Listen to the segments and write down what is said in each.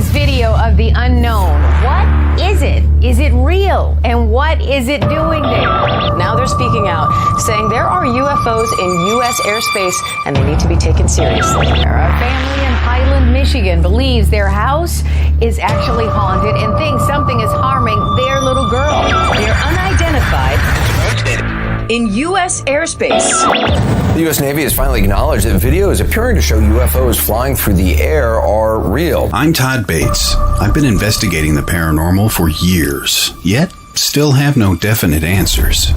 This video of the unknown. What is it? Is it real? And what is it doing there? Now they're speaking out, saying there are UFOs in U.S. airspace and they need to be taken seriously. A family in Highland, Michigan believes their house is actually haunted and thinks something is harming their little girl. They're unidentified in U.S. airspace. The U.S. Navy has finally acknowledged that videos appearing to show UFOs flying through the air are real. I'm Todd Bates. I've been investigating the paranormal for years, yet still have no definite answers.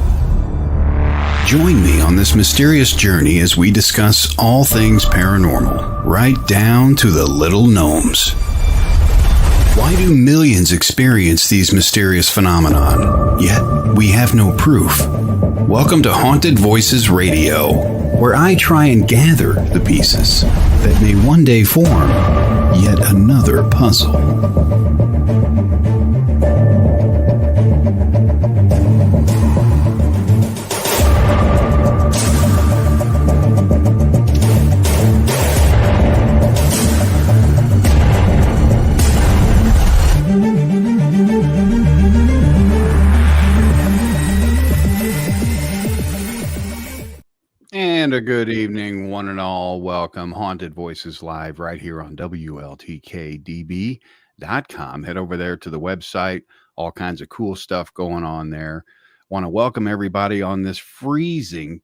Join me on this mysterious journey as we discuss all things paranormal, right down to the little gnomes. Why do millions experience these mysterious phenomenon, yet we have no proof? Welcome to Haunted Voices Radio, where I try and gather the pieces that may one day form yet another puzzle. And a good evening, one and all. Welcome. Haunted Voices Live right here on WLTK-DB.com. Head over there to the website. All kinds of cool stuff going on there. Want to welcome everybody on this freezing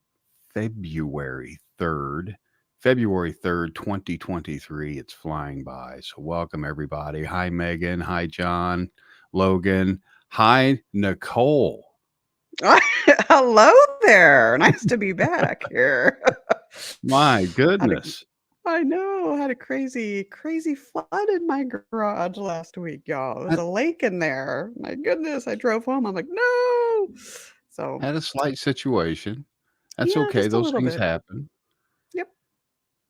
February 3rd, 2023. It's flying by. So welcome everybody. Hi, Megan. Hi, John. Logan. Hi, Nicole. Hello there. Nice to be back here. My goodness. I know. I had a crazy flood in my garage last week, y'all. There's a lake in there. My goodness. I drove home. I'm like, no. So Had a slight situation. That's Yeah, okay. just a Those little things bit. happen. Yep.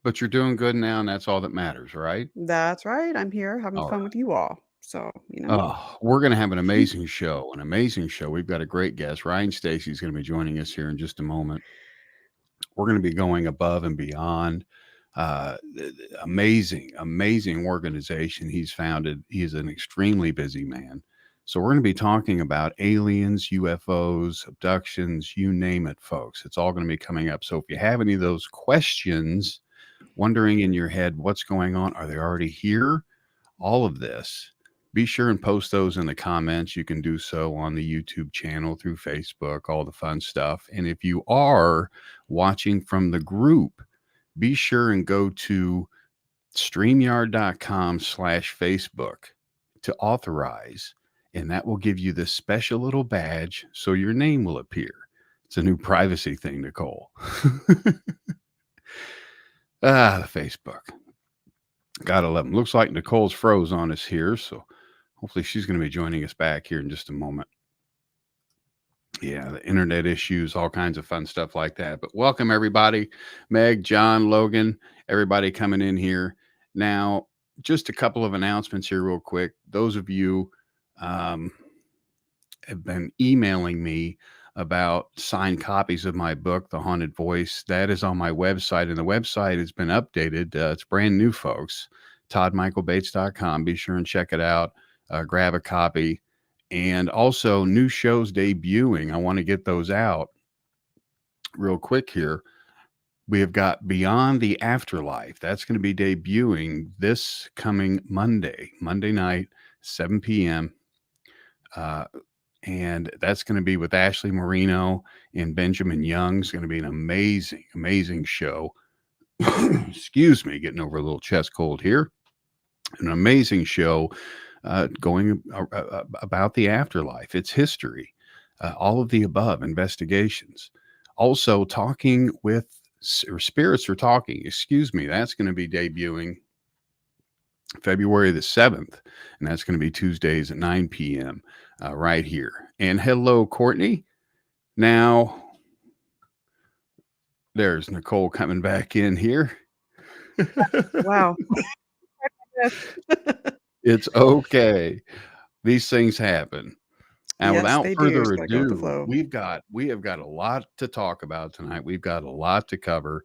But you're doing good now, and that's all that matters, right? That's right. I'm here having All fun right. with you all. So, you know. Oh, we're going to have an amazing show. We've got a great guest. Ryan Stacey is going to be joining us here in just a moment. We're going to be going above and beyond. Amazing organization he's founded. He is an extremely busy man. So we're going to be talking about aliens, UFOs, abductions, you name it, folks. It's all going to be coming up. So if you have any of those questions, wondering in your head, what's going on? Are they already here? All of this. Be sure and post those in the comments. You can do so on the YouTube channel, through Facebook, all the fun stuff. And if you are watching from the group, be sure and go to StreamYard.com/Facebook to authorize. And that will give you this special little badge so your name will appear. It's a new privacy thing, Nicole. The Facebook. Gotta love them. Looks like Nicole's froze on us here, so hopefully she's going to be joining us back here in just a moment. Yeah, the internet issues, all kinds of fun stuff like that. But welcome everybody. Meg, John, Logan, everybody coming in here. Now, just a couple of announcements here real quick. Those of you have been emailing me about signed copies of my book, The Haunted Voice. That is on my website, and the website has been updated. It's brand new, folks. ToddMichaelBates.com. Be sure and check it out. Grab a copy. And also new shows debuting. I want to get those out real quick here. We have got Beyond the Afterlife. That's going to be debuting this coming Monday night, 7 p.m. And that's going to be with Ashley Marino and Benjamin Young. It's going to be an amazing show. Excuse me, getting over a little chest cold here. An amazing show going about the afterlife, its history, all of the above, investigations. Also talking with, or Spirits Are Talking, that's going to be debuting February the 7th, and that's going to be Tuesdays at 9 p.m. Right here. And hello, Courtney. Now, there's Nicole coming back in here. Wow. It's okay. These things happen. And Yes, without they do. further Just gotta go with the ado, flow. we have got a lot to talk about tonight. We've got a lot to cover.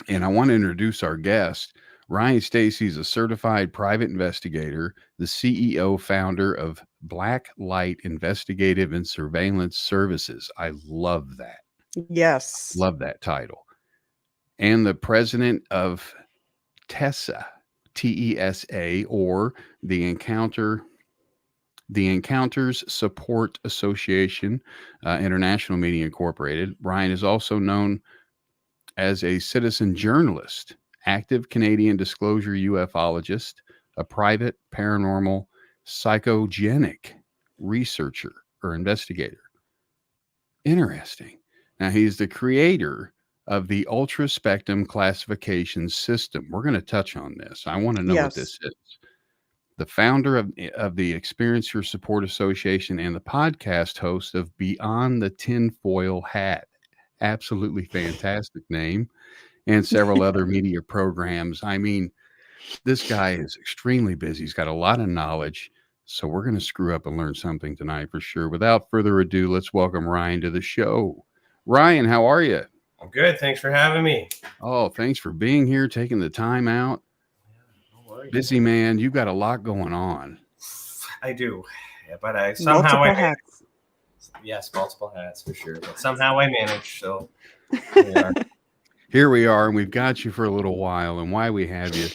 And I want to introduce our guest Ryan Stacey is a certified private investigator, the CEO founder of Black Light Investigative and Surveillance Services. I love that. Yes. Love that title. And the president of TESA, TESA, or the Encounters Support Association, International Media Incorporated. Ryan is also known as a citizen journalist, active Canadian disclosure ufologist, a private paranormal psychogenic researcher or investigator. Interesting. Now, he's the creator of the ultra spectrum classification system. We're going to touch on this. I want to know what this is. The founder of the Experience Your Support Association and the podcast host of Beyond the Tinfoil Hat. Absolutely fantastic name. And several other media programs. I mean, this guy is extremely busy. He's got a lot of knowledge. So we're going to screw up and learn something tonight for sure. Without further ado, let's welcome Ryan to the show. Ryan, how are you? I'm good. Thanks for having me. Oh, thanks for being here, taking the time out. No worries. Busy man, you've got a lot going on. I do, but I somehow Multiple hats. Yes, multiple hats for sure. But somehow I manage. So here we are, and we've got you for a little while. And why we have you,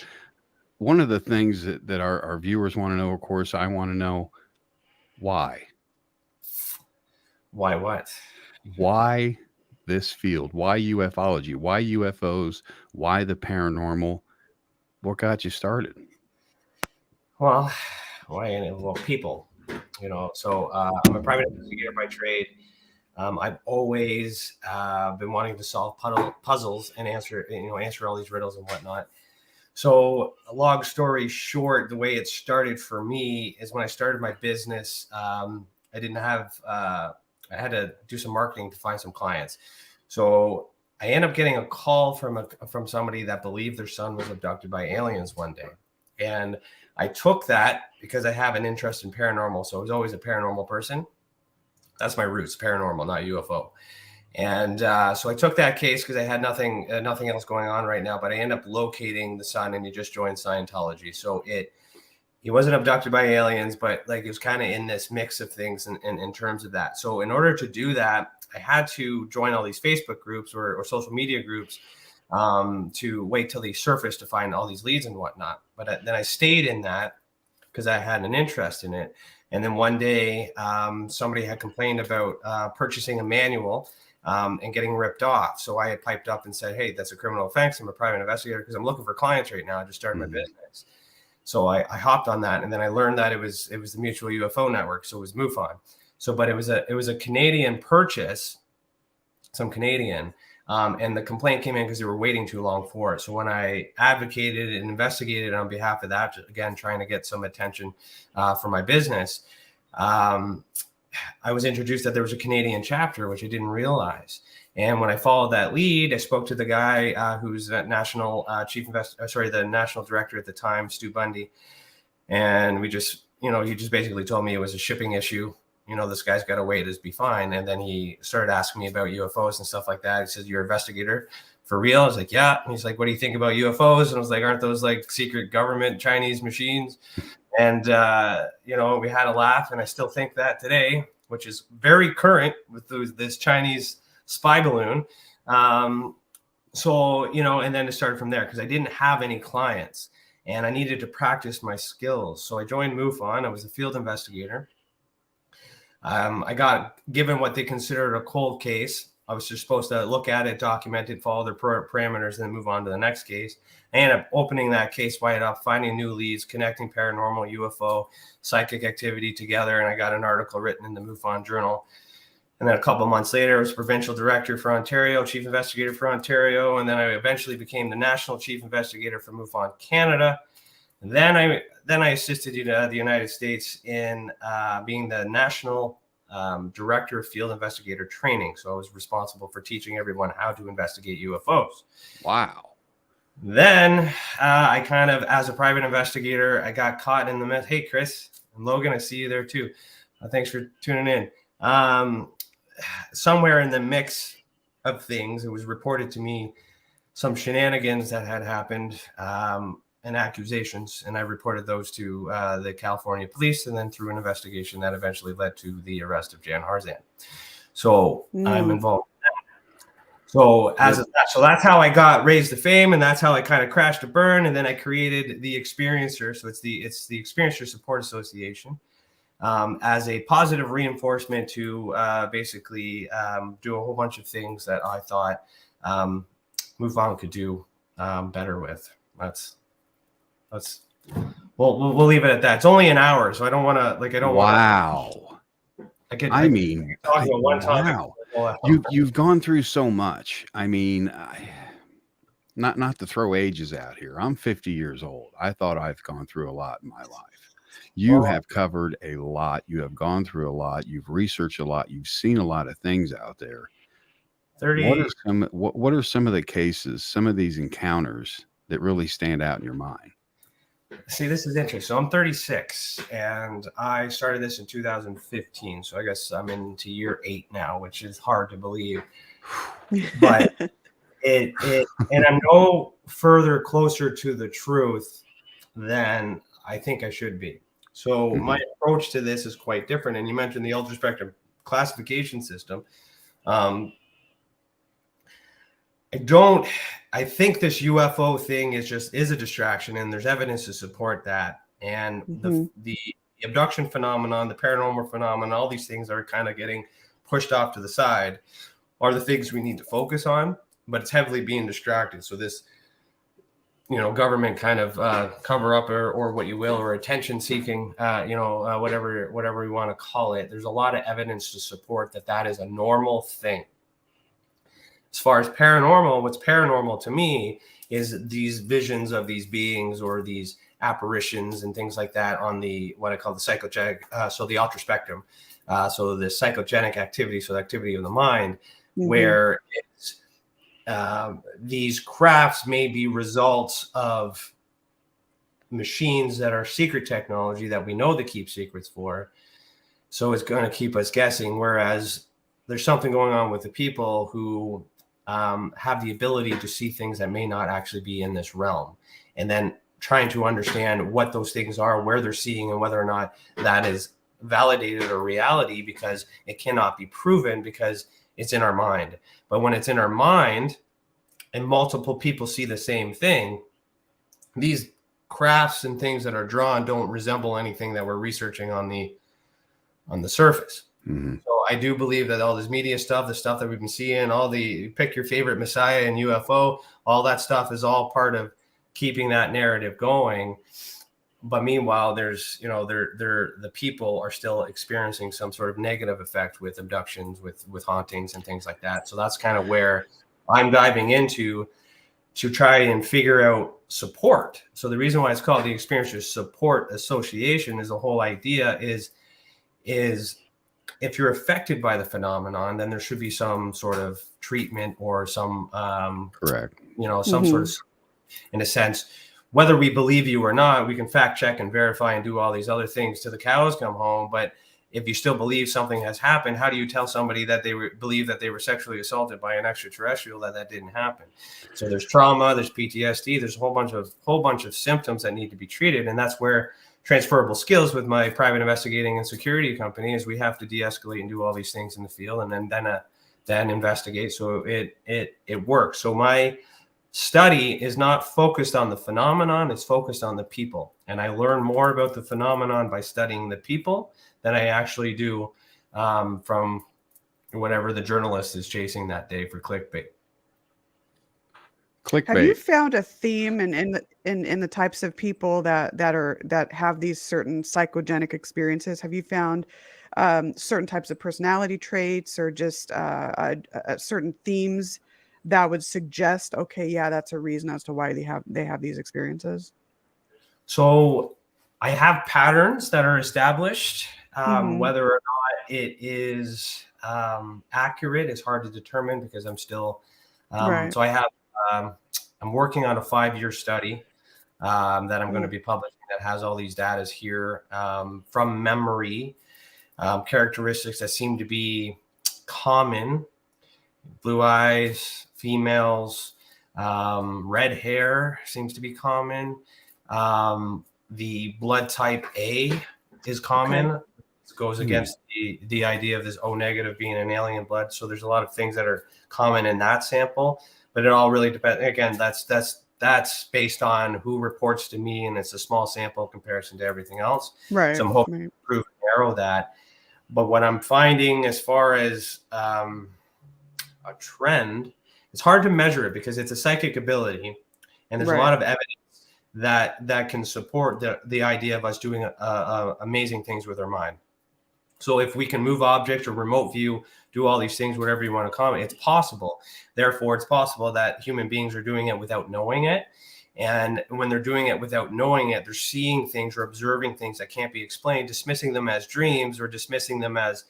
one of the things that our viewers want to know, of course, I want to know why. Why what? Why this field? Why ufology? Why UFOs? Why the paranormal? What got you started? Well, people, So I'm a private investigator by trade. I've always been wanting to solve puzzles and answer all these riddles and whatnot. So, a long story short, the way it started for me is when I started my business. I didn't have. I had to do some marketing to find some clients. So I ended up getting a call from somebody that believed their son was abducted by aliens one day, and I took that because I have an interest in paranormal. So I was always a paranormal person. That's my roots, paranormal, not UFO. And so I took that case because I had nothing else going on right now. But I ended up locating the son, and he just joined Scientology. So he wasn't abducted by aliens, but like it was kind of in this mix of things in terms of that. So in order to do that, I had to join all these Facebook groups or social media groups to wait till they surfaced to find all these leads and whatnot. But then I stayed in that because I had an interest in it. And then one day somebody had complained about purchasing a manual and getting ripped off. So I had piped up and said, hey, that's a criminal offense. I'm a private investigator because I'm looking for clients right now. I just started my business. So I hopped on that, and then I learned that it was the Mutual UFO Network, so it was MUFON. So, but it was a Canadian purchase, some Canadian, and the complaint came in because they were waiting too long for it. So when I advocated and investigated on behalf of that, again trying to get some attention for my business, I was introduced that there was a Canadian chapter, which I didn't realize. And when I followed that lead, I spoke to the guy who's the national the national director at the time, Stu Bundy. And we just, he just basically told me it was a shipping issue. This guy's got to wait, it'll be fine. And then he started asking me about UFOs and stuff like that. He said, you're an investigator for real? I was like, yeah. And he's like, what do you think about UFOs? And I was like, aren't those like secret government Chinese machines? And, we had a laugh, and I still think that today, which is very current with this Chinese spy balloon. And then it started from there because I didn't have any clients and I needed to practice my skills. So I joined MUFON. I was a field investigator. I got given what they considered a cold case. I was just supposed to look at it, document it, follow their parameters, and then move on to the next case. I ended up opening that case wide up, finding new leads, connecting paranormal, UFO, psychic activity together, and I got an article written in the MUFON Journal. And then a couple of months later, I was provincial director for Ontario, chief investigator for Ontario, and then I eventually became the national chief investigator for MUFON Canada. And then I assisted the United States in being the national director of field investigator training. So I was responsible for teaching everyone how to investigate UFOs. Wow. Then I kind of, as a private investigator, I got caught in the mess. Hey, Chris and Logan, I see you there too. Thanks for tuning in. Somewhere in the mix of things, it was reported to me some shenanigans that had happened and accusations, and I reported those to the California police, and then through an investigation that eventually led to the arrest of Jan Harzan. So I'm involved. So so that's how I got raised to fame, and that's how I kind of crashed to burn. And then I created the Experiencer. So it's the Experiencer Support Association as a positive reinforcement to basically do a whole bunch of things that I thought MUFON could do better with. We'll leave it at that. It's only an hour, so I don't want to I don't Wow. I mean, wow. You've gone through so much. I mean, not to throw ages out here. I'm 50 years old. I thought I've gone through a lot in my life. You have covered a lot. You have gone through a lot. You've researched a lot. You've seen a lot of things out there. 30. What are some of the cases, some of these encounters that really stand out in your mind? See, this is interesting. So I'm 36, and I started this in 2015. So I guess I'm into year 8 now, which is hard to believe. But and I'm no further closer to the truth than I think I should be. So my approach to this is quite different. And you mentioned the ultra spectrum classification system. I think this UFO thing is a distraction, and there's evidence to support that. And the abduction phenomenon, the paranormal phenomenon, all these things are kind of getting pushed off to the side, are the things we need to focus on, but it's heavily being distracted. So this, government kind of cover up or what you will, or attention seeking, whatever we want to call it. There's a lot of evidence to support that is a normal thing. As far as paranormal, what's paranormal to me is these visions of these beings or these apparitions and things like that on what I call the psychogenic, so the ultra spectrum. So the psychogenic activity, so the activity of the mind, where it's, these crafts may be results of machines that are secret technology that we know to keep secrets for. So it's going to keep us guessing, whereas there's something going on with the people who have the ability to see things that may not actually be in this realm, and then trying to understand what those things are, where they're seeing, and whether or not that is validated or reality, because it cannot be proven because it's in our mind. But when it's in our mind and multiple people see the same thing, these crafts and things that are drawn don't resemble anything that we're researching on the surface. So I do believe that all this media stuff, the stuff that we've been seeing, pick your favorite Messiah and UFO, all that stuff is all part of keeping that narrative going. But meanwhile, there's, the people are still experiencing some sort of negative effect with abductions, with hauntings and things like that. So that's kind of where I'm diving into to try and figure out support. So the reason why it's called the Experiencer Support Association is the whole idea is if you're affected by the phenomenon, then there should be some sort of treatment or some, correct, some sort of, in a sense, whether we believe you or not, we can fact check and verify and do all these other things till the cows come home. But if you still believe something has happened, how do you tell somebody that they believe that they were sexually assaulted by an extraterrestrial that didn't happen? So there's trauma, there's PTSD, there's a whole bunch of symptoms that need to be treated, and that's where transferable skills with my private investigating and security company is we have to de-escalate and do all these things in the field, and then investigate. So it works. So my study is not focused on the phenomenon, it's focused on the people. And I learn more about the phenomenon by studying the people than I actually do from whatever the journalist is chasing that day for clickbait. Have you found a theme in the types of people that have these certain psychogenic experiences? Have you found certain types of personality traits or just certain themes that would suggest, okay, yeah, that's a reason as to why they have these experiences? So I have patterns that are established. Whether or not it is accurate is hard to determine because I'm still right. So I have I'm working on a 5-year study that I'm going to be publishing that has all these data here from memory, characteristics that seem to be common: blue eyes, females, red hair seems to be common, The blood type A is common. Okay. It goes against the idea of this O negative being an alien blood. So there's a lot of things that are common in that sample, but it all really depends. Again, that's based on who reports to me, and it's a small sample in comparison to everything else. Right. So I'm hoping to improve and narrow that. But what I'm finding as far as a trend, it's hard to measure it because it's a psychic ability, and there's a lot of evidence that can support the idea of us doing amazing things with our mind. So if we can move objects or remote view, do all these things, whatever you want to call it, it's possible. Therefore, it's possible that human beings are doing it without knowing it. And when they're doing it without knowing it, they're seeing things or observing things that can't be explained, dismissing them as dreams or dismissing them as,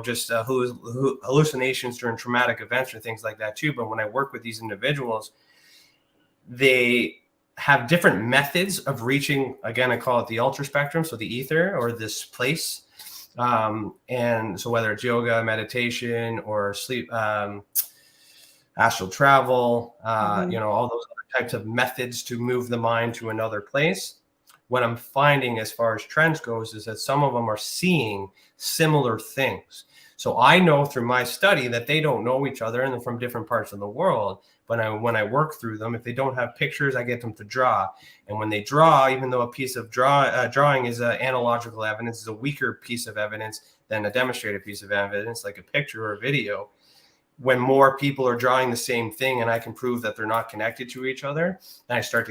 just hallucinations during traumatic events or things like that too. But when I work with these individuals, they have different methods of reaching, again, I call it the ultra spectrum, so the ether or this place. And so whether it's yoga, meditation, or sleep, astral travel, all those other types of methods to move the mind to another place. What I'm finding as far as trends goes is that some of them are seeing similar things. So I know through my study that they don't know each other and they're from different parts of the world. But when I work through them, if they don't have pictures, I get them to draw. And when they draw, even though a piece of drawing is analogical evidence, is a weaker piece of evidence than a demonstrated piece of evidence, like a picture or a video. When more people are drawing the same thing, and I can prove that they're not connected to each other, then I start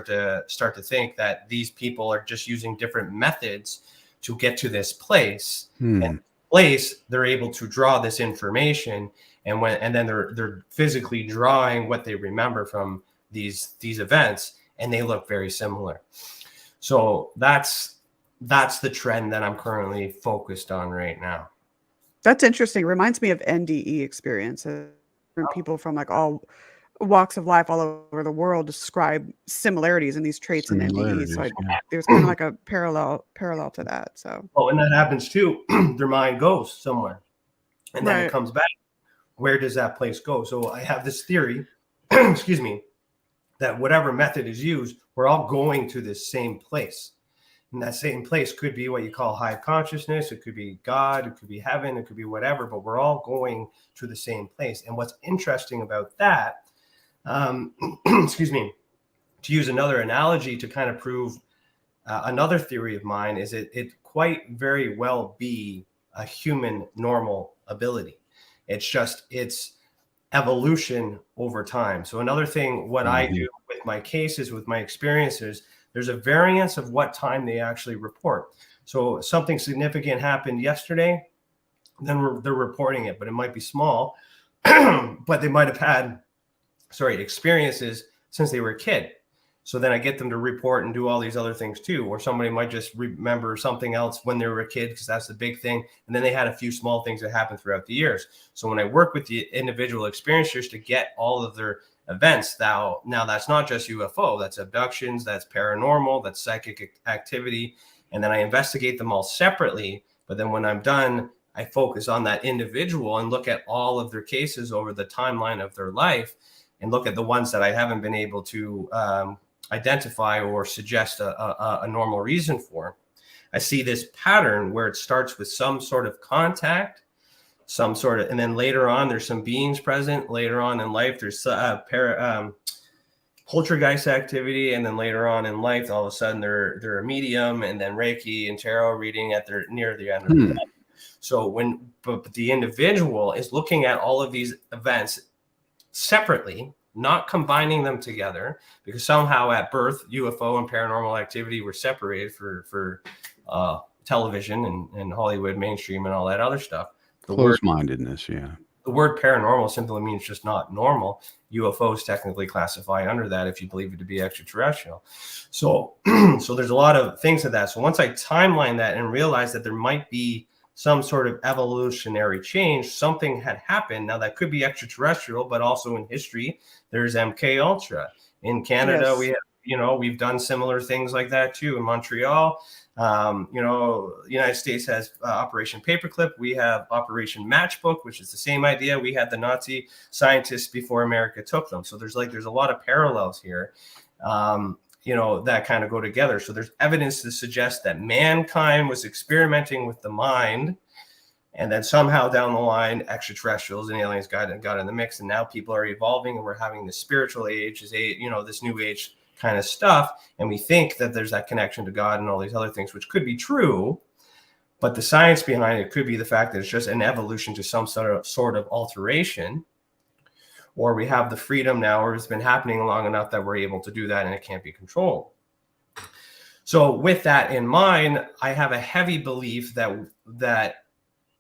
to think that these people are just using different methods to get to this place. And place, they're able to draw this information. And then they're physically drawing what they remember from these events, and they look very similar. So that's the trend that I'm currently focused on right now. That's interesting. It reminds me of NDE experiences. People from like all walks of life all over the world describe similarities in these traits in NDE. So there's kind of like a parallel to that. So when that happens too, their mind goes somewhere, and then it comes back. Where does that place go? So I have this theory, excuse me, that whatever method is used, we're all going to this same place. And that same place could be what you call high consciousness. It could be God. It could be heaven. It could be whatever, but we're all going to the same place. And what's interesting about that, excuse me, to use another analogy to kind of prove another theory of mine, is it quite very well be a human normal ability. It's evolution over time. So another thing, what I do with my cases, with my experiences, there's a variance of what time they actually report. So something significant happened yesterday, then they're reporting it, but it might be small, but they might have had, experiences since they were a kid. So then I get them to report and do all these other things too. Or somebody might just remember something else when they were a kid, because that's the big thing. And then they had a few small things that happened throughout the years. So when I work with the individual experiencers to get all of their events, now that's not just UFO, that's abductions, that's paranormal, that's psychic activity. And then I investigate them all separately. But then when I'm done, I focus on that individual and look at all of their cases over the timeline of their life, and look at the ones that I haven't been able to identify or suggest a normal reason for. I see this pattern where it starts with some sort of contact, and then later on there's some beings present. Later on in life there's poltergeist activity, and then later on in life all of a sudden they're a medium, and then Reiki and tarot reading near the end of the life. So but the individual is looking at all of these events separately, not combining them together, because somehow at birth UFO and paranormal activity were separated for television and Hollywood mainstream and all that other stuff. Close-mindedness, The word paranormal simply means just not normal. UFOs technically classify under that if you believe it to be extraterrestrial. So there's a lot of things to that. So once I timeline that and realize that there might be some sort of evolutionary change, something had happened. Now that could be extraterrestrial, but also in history, there's MK Ultra. In Canada, we have, we've done similar things like that too. In Montreal, the United States has Operation Paperclip. We have Operation Matchbook, which is the same idea. We had the Nazi scientists before America took them. So there's a lot of parallels here. that kind of go together. So there's evidence to suggest that mankind was experimenting with the mind, and then somehow down the line, extraterrestrials and aliens got in the mix, and now people are evolving, and we're having this spiritual age, this new age kind of stuff, and we think that there's that connection to God and all these other things, which could be true, but the science behind it could be the fact that it's just an evolution to some sort of alteration, or we have the freedom now, or it's been happening long enough that we're able to do that and it can't be controlled. So with that in mind, I have a heavy belief that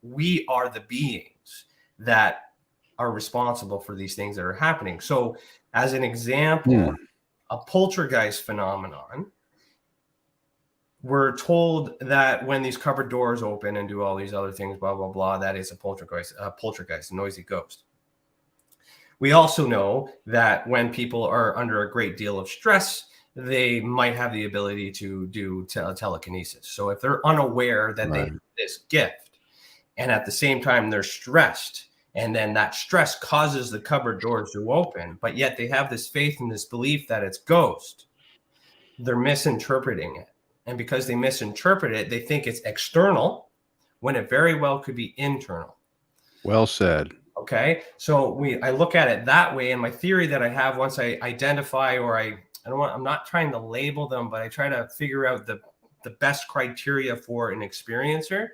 we are the beings that are responsible for these things that are happening. So as an example, a poltergeist phenomenon, we're told that when these cupboard doors open and do all these other things, blah, blah, blah, that is a poltergeist, a noisy ghost. We also know that when people are under a great deal of stress, they might have the ability to do telekinesis. So if they're unaware that they have this gift, and at the same time they're stressed, and then that stress causes the cupboard doors to open, but yet they have this faith and this belief that it's ghost, they're misinterpreting it. And because they misinterpret it, they think it's external when it very well could be internal. Well said. Okay, so I look at it that way, and my theory that I have once I identify, or I'm not trying to label them, but I try to figure out the best criteria for an experiencer,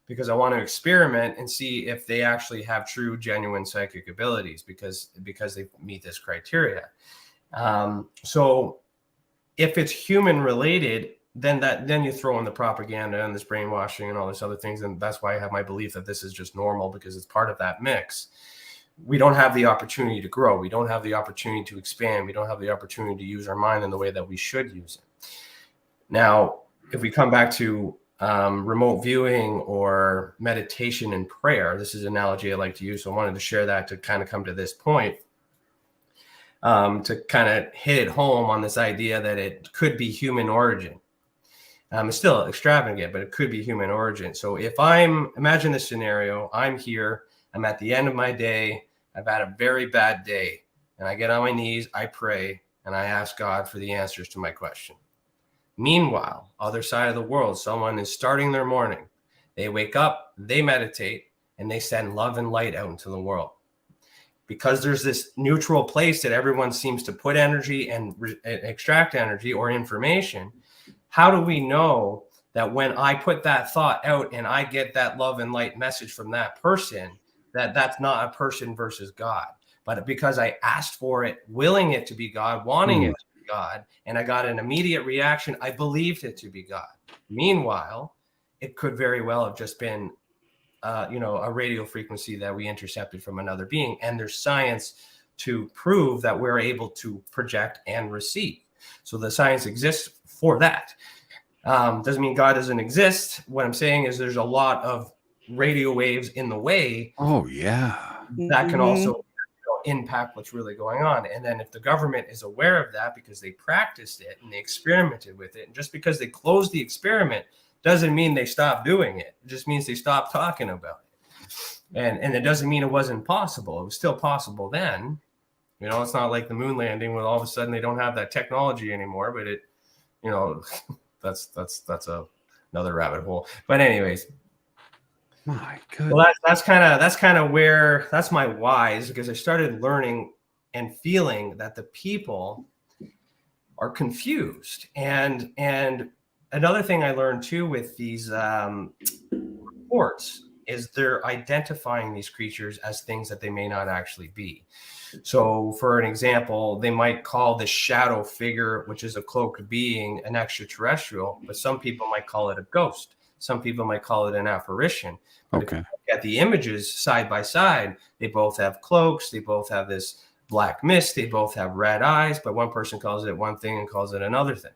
because I want to experiment and see if they actually have true, genuine psychic abilities, because they meet this criteria. So if it's human related, then you throw in the propaganda and this brainwashing and all these other things. And that's why I have my belief that this is just normal, because it's part of that mix. We don't have the opportunity to grow. We don't have the opportunity to expand. We don't have the opportunity to use our mind in the way that we should use it. Now, if we come back to remote viewing or meditation and prayer, this is an analogy I like to use. So I wanted to share that to kind of come to this point, to kind of hit it home on this idea that it could be human origin. It's still extravagant, but it could be human origin. So imagine this scenario, I'm here, I'm at the end of my day, I've had a very bad day, and I get on my knees, I pray, and I ask God for the answers to my question. Meanwhile, other side of the world, someone is starting their morning. They wake up, they meditate, and they send love and light out into the world. Because there's this neutral place that everyone seems to put energy and extract energy or information, how do we know that when I put that thought out and I get that love and light message from that person, that that's not a person versus God? But because I asked for it, willing it to be God, wanting it to be God, and I got an immediate reaction, I believed it to be God. Meanwhile, it could very well have just been a radio frequency that we intercepted from another being. And there's science to prove that we're able to project and receive. So the science exists for that. Doesn't mean God doesn't exist. What I'm saying is there's a lot of radio waves in the way. Oh, yeah. That can also impact what's really going on. And then if the government is aware of that because they practiced it and they experimented with it, and just because they closed the experiment doesn't mean they stopped doing it. It just means they stopped talking about it. And it doesn't mean it wasn't possible. It was still possible then. It's not like the moon landing where all of a sudden they don't have that technology anymore, but that's another rabbit hole. But anyways, my goodness. Well, that's kind of where that's my whys, because I started learning and feeling that the people are confused. And another thing I learned too with these reports is they're identifying these creatures as things that they may not actually be. So for an example, they might call this shadow figure, which is a cloaked being, an extraterrestrial, but some people might call it a ghost. Some people might call it an apparition. But okay. If you look at the images side by side, they both have cloaks. They both have this black mist. They both have red eyes, but one person calls it one thing and calls it another thing,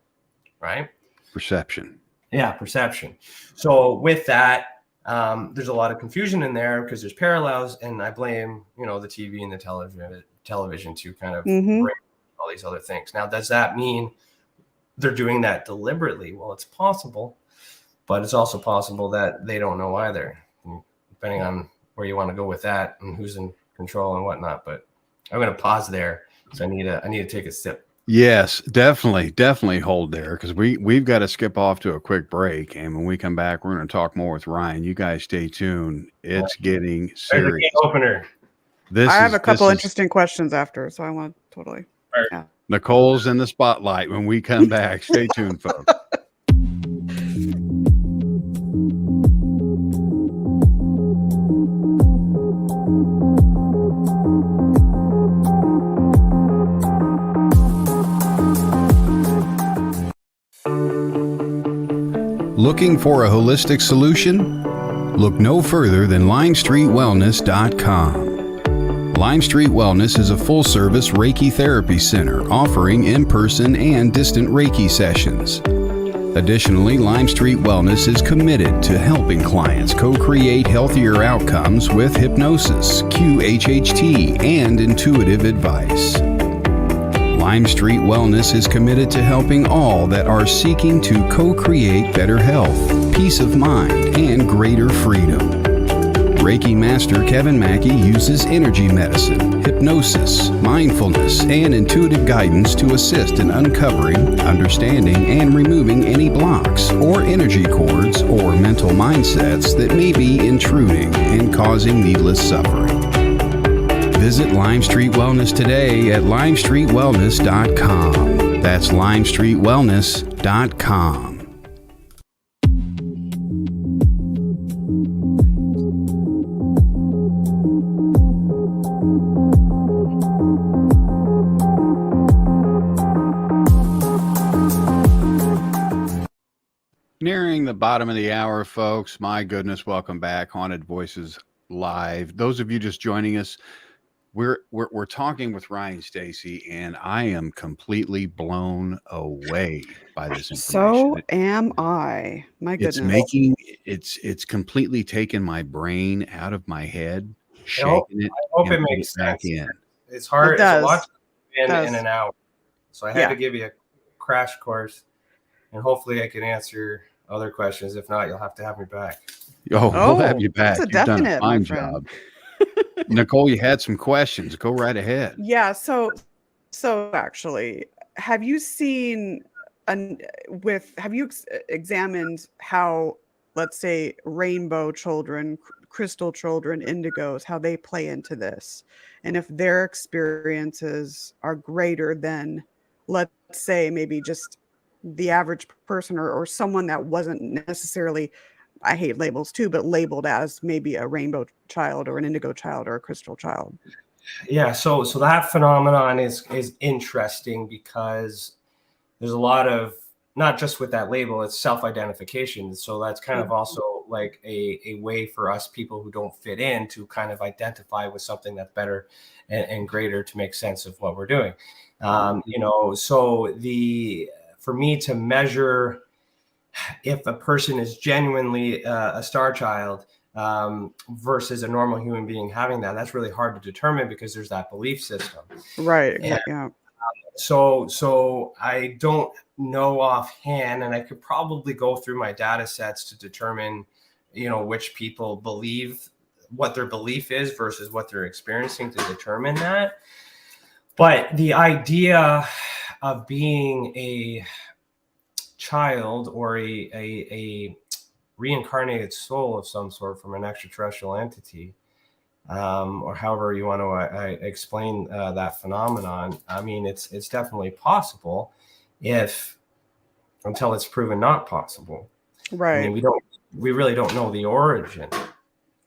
right? Perception. Yeah, perception. So with that, there's a lot of confusion in there because there's parallels, and I blame, the TV and the television to kind of bring all these other things. Now, does that mean they're doing that deliberately? Well, it's possible, but it's also possible that they don't know either, depending on where you want to go with that and who's in control and whatnot. But I'm going to pause there. So I need to take a Yes, definitely hold there, because we've got to skip off to a quick break, and when we come back, we're going to talk more with Ryan. You guys stay tuned. It's getting There's a serious. can opener. I have a couple interesting questions after, so I want to totally. Yeah. Nicole's in the spotlight when we come back. Stay tuned, folks. Looking for a holistic solution? Look no further than LimestreetWellness.com. Lime Street Wellness is a full-service Reiki therapy center offering in-person and distant Reiki sessions. Additionally, Lime Street Wellness is committed to helping clients co-create healthier outcomes with hypnosis, QHHT, and intuitive advice. Lime Street Wellness is committed to helping all that are seeking to co-create better health, peace of mind, and greater freedom. Reiki Master Kevin Mackey uses energy medicine, hypnosis, mindfulness, and intuitive guidance to assist in uncovering, understanding, and removing any blocks or energy cords or mental mindsets that may be intruding and causing needless suffering. Visit Lime Street Wellness today at LimestreetWellness.com. That's LimestreetWellness.com. Nearing the bottom of the hour, folks. My goodness, welcome back. Haunted Voices Live. Those of you just joining us, we're talking with Ryan Stacey, and I am completely blown away by this information. So am I. My goodness. It's completely taken my brain out of my head, shaking I hope it makes back sense. in. It's hard. It does. It's a lot in an hour. So I had to give you a crash course, and hopefully I can answer other questions. If not, you'll have to have me back. We'll have you back. That's a You've done definite, a fine my friend. job. Nicole, you had some questions. Go right ahead. Yeah. So actually, have you seen have you examined how, let's say, rainbow children, crystal children, indigos, how they play into this, and if their experiences are greater than, let's say, maybe just the average person or someone that wasn't necessarily, I hate labels too, but labeled as maybe a rainbow child or an indigo child or a crystal child? Yeah, so that phenomenon is interesting because there's a lot of, not just with that label, it's self-identification. So that's kind of also like a way for us people who don't fit in to kind of identify with something that's better and greater to make sense of what we're doing. So for me to measure if a person is genuinely a star child versus a normal human being having that's really hard to determine because there's that belief system. Right. And, yeah. So I don't know offhand, and I could probably go through my data sets to determine, which people believe what their belief is versus what they're experiencing to determine that. But the idea of being a child or a reincarnated soul of some sort from an extraterrestrial entity, or however you want to explain that phenomenon. I mean, it's definitely possible until it's proven not possible. Right. I mean, we really don't know the origin.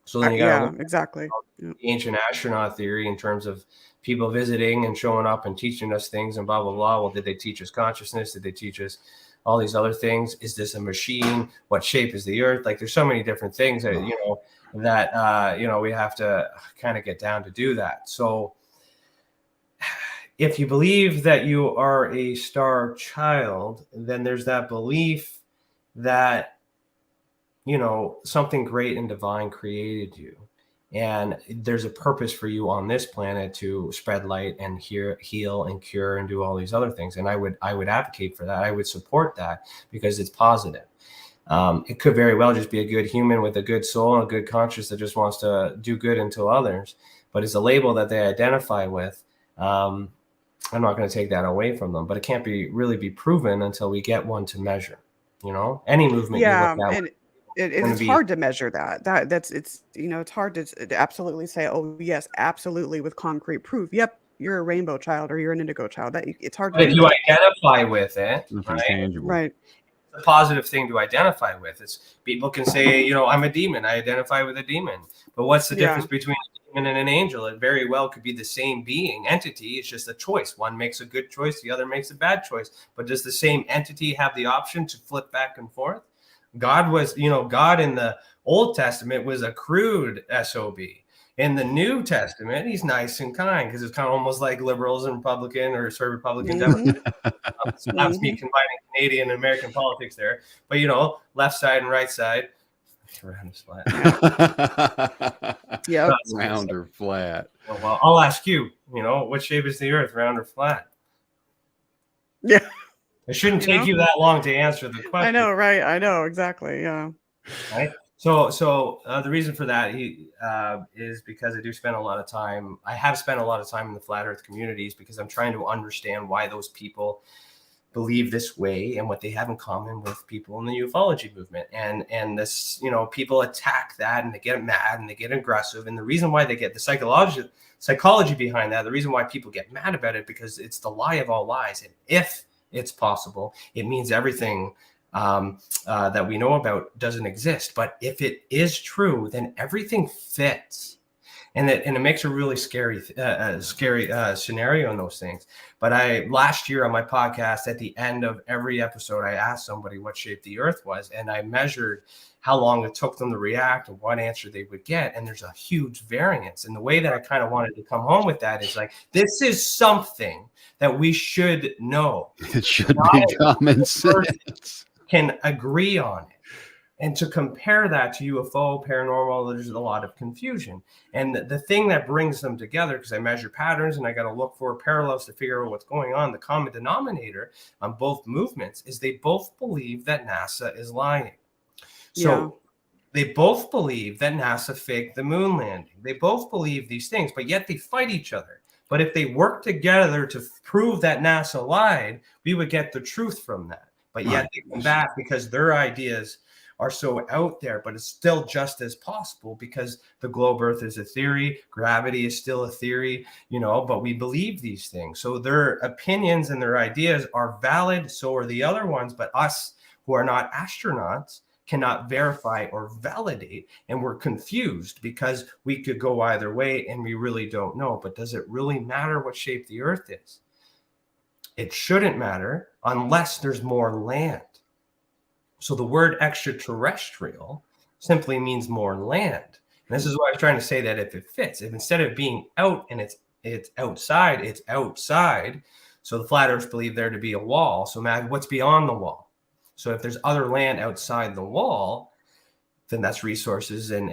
So then you got exactly the ancient astronaut theory in terms of people visiting and showing up and teaching us things and blah, blah, blah. Well, did they teach us consciousness? Did they teach us all these other things? Is this a machine? What shape is the earth? Like, there's so many different things that, we have to kind of get down to do that. So if you believe that you are a star child, then there's that belief that, something great and divine created you. And there's a purpose for you on this planet to spread light and heal and cure and do all these other things. And I would advocate for that. I would support that because it's positive. It could very well just be a good human with a good soul and a good conscience that just wants to do good unto others. But it's a label that they identify with. I'm not going to take that away from them, but it can't really be proven until we get one to measure. Any movement you look Yeah, at and going to it's be. hard to measure that. It's it's hard to absolutely say, oh yes, absolutely with concrete proof. Yep, you're a rainbow child or you're an indigo child. That it's hard to But if do you that. identify with it, Nothing right? tangible. Right. A positive thing to identify with. Is people can say, I'm a demon. I identify with a demon. But what's the Yeah. difference between a demon and an angel? It very well could be the same being, entity. It's just a choice. One makes a good choice, the other makes a bad choice. But does the same entity have the option to flip back and forth? God in the Old Testament was a crude SOB. In the New Testament, he's nice and kind, because it's kind of almost like liberals and Republican, or sort of Republican Democrat. Perhaps me combining Canadian and American politics there, but left side and right side, round is flat. Yeah. Round or flat. Well, I'll ask you. What shape is the Earth, round or flat? Yeah. It shouldn't take you that long to answer the question. I know, right? I know exactly. Yeah. Right. So the reason for that is because I do spend a lot of time. I have spent a lot of time in the flat Earth communities, because I'm trying to understand why those people believe this way and what they have in common with people in the ufology movement. And this, people attack that, and they get mad and they get aggressive. And the reason why they get the psychology behind that, the reason why people get mad about it, because it's the lie of all lies. And if it's possible, it means everything that we know about doesn't exist. But if it is true, then everything fits. And it makes a really scary scenario in those things. But last year on my podcast, at the end of every episode, I asked somebody what shape the Earth was, and I measured how long it took them to react and what answer they would get. And there's a huge variance. And the way that I kind of wanted to come home with that is like, this is something that we should know. It should be common sense. Can agree on it. And to compare that to UFO, paranormal, there's a lot of confusion. And the thing that brings them together, because I measure patterns and I got to look for parallels to figure out what's going on, the common denominator on both movements is they both believe that NASA is lying. So they both believe that NASA faked the moon landing. They both believe these things, but yet they fight each other. But if they work together to prove that NASA lied, we would get the truth from that. But yet they come back because their ideas are so out there, but it's still just as possible, because the globe Earth is a theory, gravity is still a theory, but we believe these things. So their opinions and their ideas are valid, so are the other ones, but us who are not astronauts cannot verify or validate, and we're confused because we could go either way and we really don't know. But does it really matter what shape the Earth is? It shouldn't matter unless there's more land. So the word extraterrestrial simply means more land. And this is what I was trying to say, that if it fits, if instead of being out and it's outside, it's outside. So the flat earthers believe there to be a wall. So imagine what's beyond the wall. So if there's other land outside the wall, then that's resources and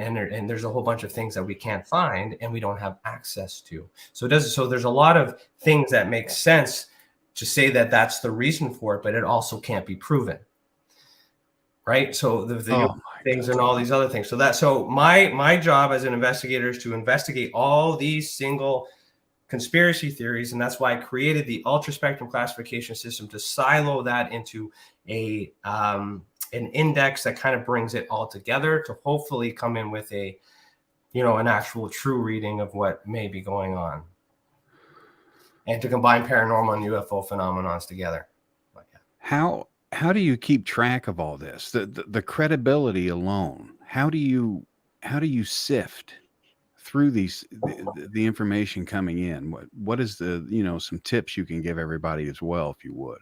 there's a whole bunch of things that we can't find and we don't have access to. So there's a lot of things that make sense to say that that's the reason for it, but it also can't be proven. Right. So the things and all these other things. So my job as an investigator is to investigate all these single conspiracy theories. And that's why I created the ultra spectrum classification system, to silo that into an index that kind of brings it all together, to hopefully come in with an actual true reading of what may be going on, and to combine paranormal and UFO phenomenons together. But, yeah. How do you keep track of all this? The credibility alone. How do you sift through the information coming in? What is some tips you can give everybody as well, if you would?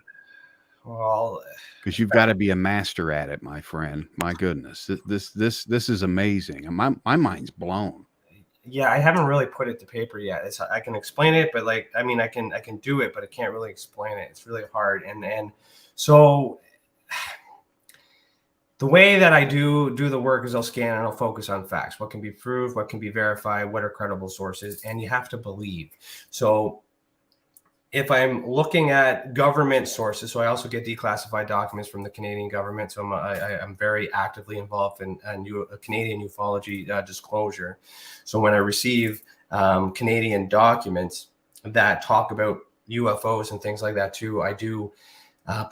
Well, because you've got to be a master at it, my friend. My goodness, this is amazing. My mind's blown. Yeah, I haven't really put it to paper yet. I can explain it, but I can do it, but I can't really explain it. It's really hard. And so the way that I do the work is I'll scan and I'll focus on facts. What can be proved, what can be verified, what are credible sources, and you have to believe. So if I'm looking at government sources, so I also get declassified documents from the Canadian government. So I'm very actively involved in Canadian ufology disclosure. So when I receive Canadian documents that talk about UFOs and things like that too, I do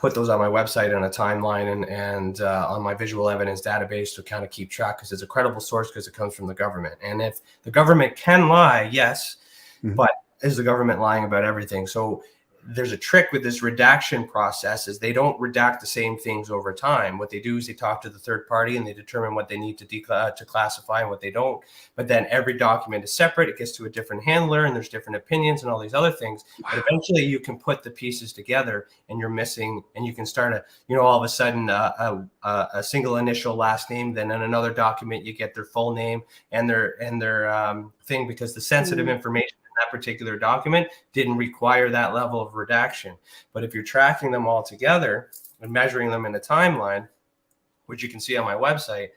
put those on my website on a timeline and on my visual evidence database to kind of keep track, because it's a credible source, because it comes from the government. And if the government can lie, yes, but is the government lying about everything? So there's a trick with this redaction process, is they don't redact the same things over time. What they do is they talk to the third party and they determine what they need to classify and what they don't. But then every document is separate. It gets to a different handler and there's different opinions and all these other things. Wow. But eventually you can put the pieces together and you're missing, and you can start all of a sudden a single initial last name. Then in another document, you get their full name and their thing, because the sensitive information that particular document didn't require that level of redaction. But if you're tracking them all together and measuring them in a timeline, which you can see on my website,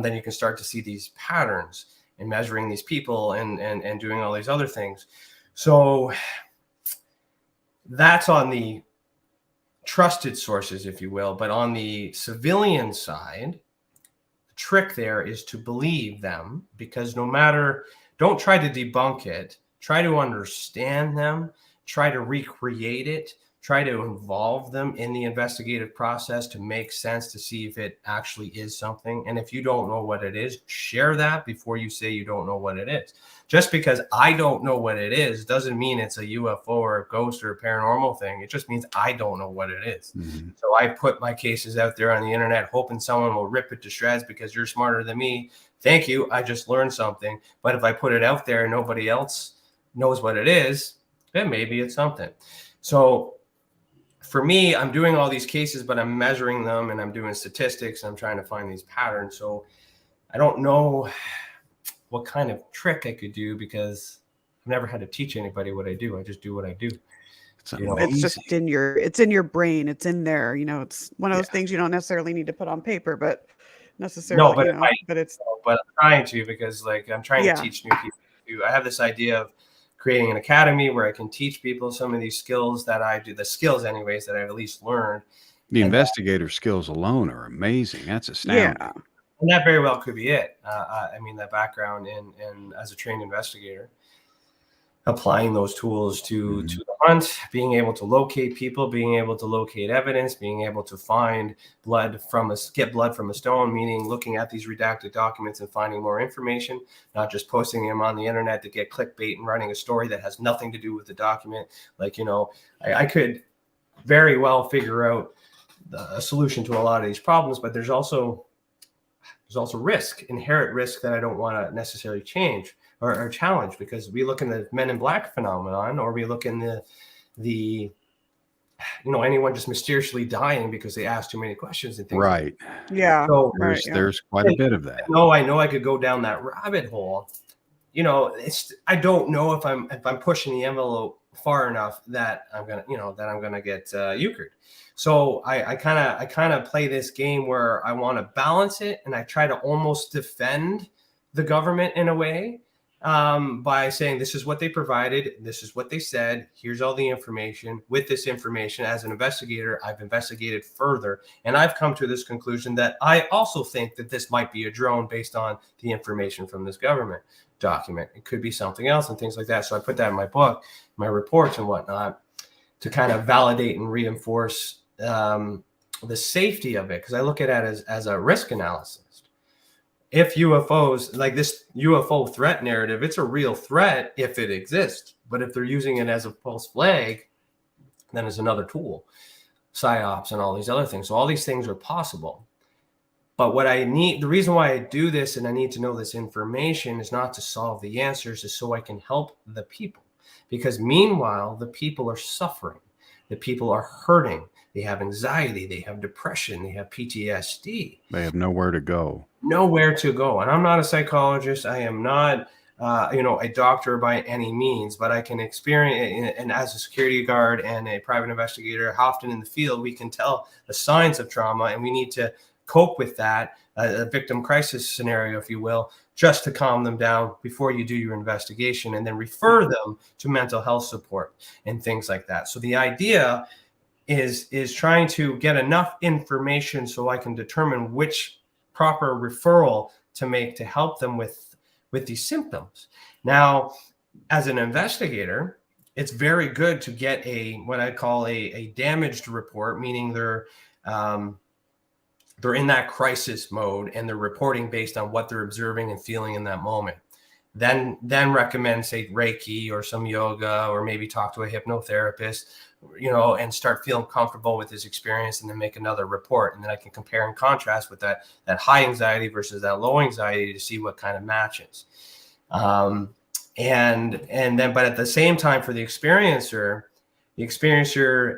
then you can start to see these patterns in measuring these people and doing all these other things. So that's on the trusted sources, if you will. But on the civilian side, the trick there is to believe them, because don't try to debunk it. Try to understand them, try to recreate it, try to involve them in the investigative process to make sense, to see if it actually is something. And if you don't know what it is, share that before you say you don't know what it is. Just because I don't know what it is doesn't mean it's a UFO or a ghost or a paranormal thing. It just means I don't know what it is. Mm-hmm. So I put my cases out there on the internet hoping someone will rip it to shreds because you're smarter than me. Thank you. I just learned something. But if I put it out there and nobody else knows what it is, then maybe it's something. So for me, I'm doing all these cases, but I'm measuring them and I'm doing statistics and I'm trying to find these patterns. So I don't know what kind of trick I could do, because I've never had to teach anybody what I do. I just do what I do. It's just in your brain. It's in there. It's one of those things you don't necessarily need to put on paper, but necessarily. No, but I'm trying to, because I'm trying to teach new people too. I have this idea of creating an academy where I can teach people some of these skills that I do, the skills anyways that I've at least learned. The investigator skills alone are amazing. That's astounding. Yeah. And that very well could be it. That background in as a trained investigator, applying those tools to the hunt, being able to locate people, being able to locate evidence, being able to find get blood from a stone, meaning looking at these redacted documents and finding more information, not just posting them on the internet to get clickbait and running a story that has nothing to do with the document. I could very well figure out a solution to a lot of these problems, but there's also inherent risk that I don't want to necessarily change or challenge, because we look in the Men in Black phenomenon, or we look in the anyone just mysteriously dying because they ask too many questions and things. Right. Yeah. So there's quite a bit of that. I know I could go down that rabbit hole. I don't know if I'm pushing the envelope far enough that I'm gonna get euchred. So I kind of play this game where I want to balance it, and I try to almost defend the government in a way, by saying this is what they provided, this is what they said, here's all the information. With this information, as an investigator, I've investigated further, and I've come to this conclusion that I also think that this might be a drone based on the information from this government document. It could be something else and things like that. So I put that in my book, my reports and whatnot, to kind of validate and reinforce the safety of it, because I look at it as a risk analysis. If UFOs, like this UFO threat narrative, it's a real threat if it exists. But if they're using it as a false flag, then it's another tool, psyops and all these other things. So all these things are possible. But the reason why I do this and I need to know this information is not to solve the answers, is so I can help the people. Because meanwhile, the people are suffering. The people are hurting. They have anxiety. They have depression. They have PTSD. They have nowhere to go. Nowhere to go. And I'm not a psychologist. I am not, a doctor by any means, but I can experience, and as a security guard and a private investigator, often in the field, we can tell the signs of trauma, and we need to cope with that, a victim crisis scenario, if you will, just to calm them down before you do your investigation, and then refer them to mental health support and things like that. So the idea is trying to get enough information so I can determine which proper referral to make to help them with these symptoms. Now, as an investigator, it's very good to get what I call a damaged report, meaning they're in that crisis mode and they're reporting based on what they're observing and feeling in that moment. Then recommend, say, Reiki or some yoga, or maybe talk to a hypnotherapist, and start feeling comfortable with his experience, and then make another report. And then I can compare and contrast with that high anxiety versus that low anxiety to see what kind of matches. And then, but at the same time, for the experiencer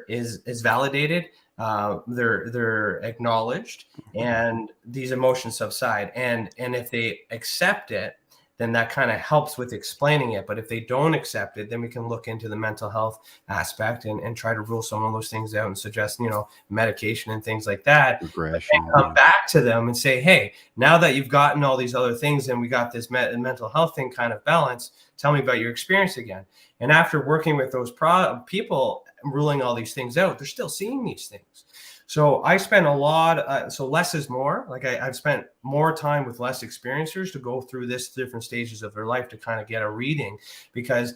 is validated. They're acknowledged, and these emotions subside. And if they accept it, then that kind of helps with explaining it. But if they don't accept it, then we can look into the mental health aspect and try to rule some of those things out and suggest, medication and things like that. And come back to them and say, hey, now that you've gotten all these other things and we got this mental health thing kind of balanced, tell me about your experience again. And after working with those people, ruling all these things out, they're still seeing these things. So I spend a lot, so less is more. Like I've spent more time with less experiencers to go through this different stages of their life to kind of get a reading, because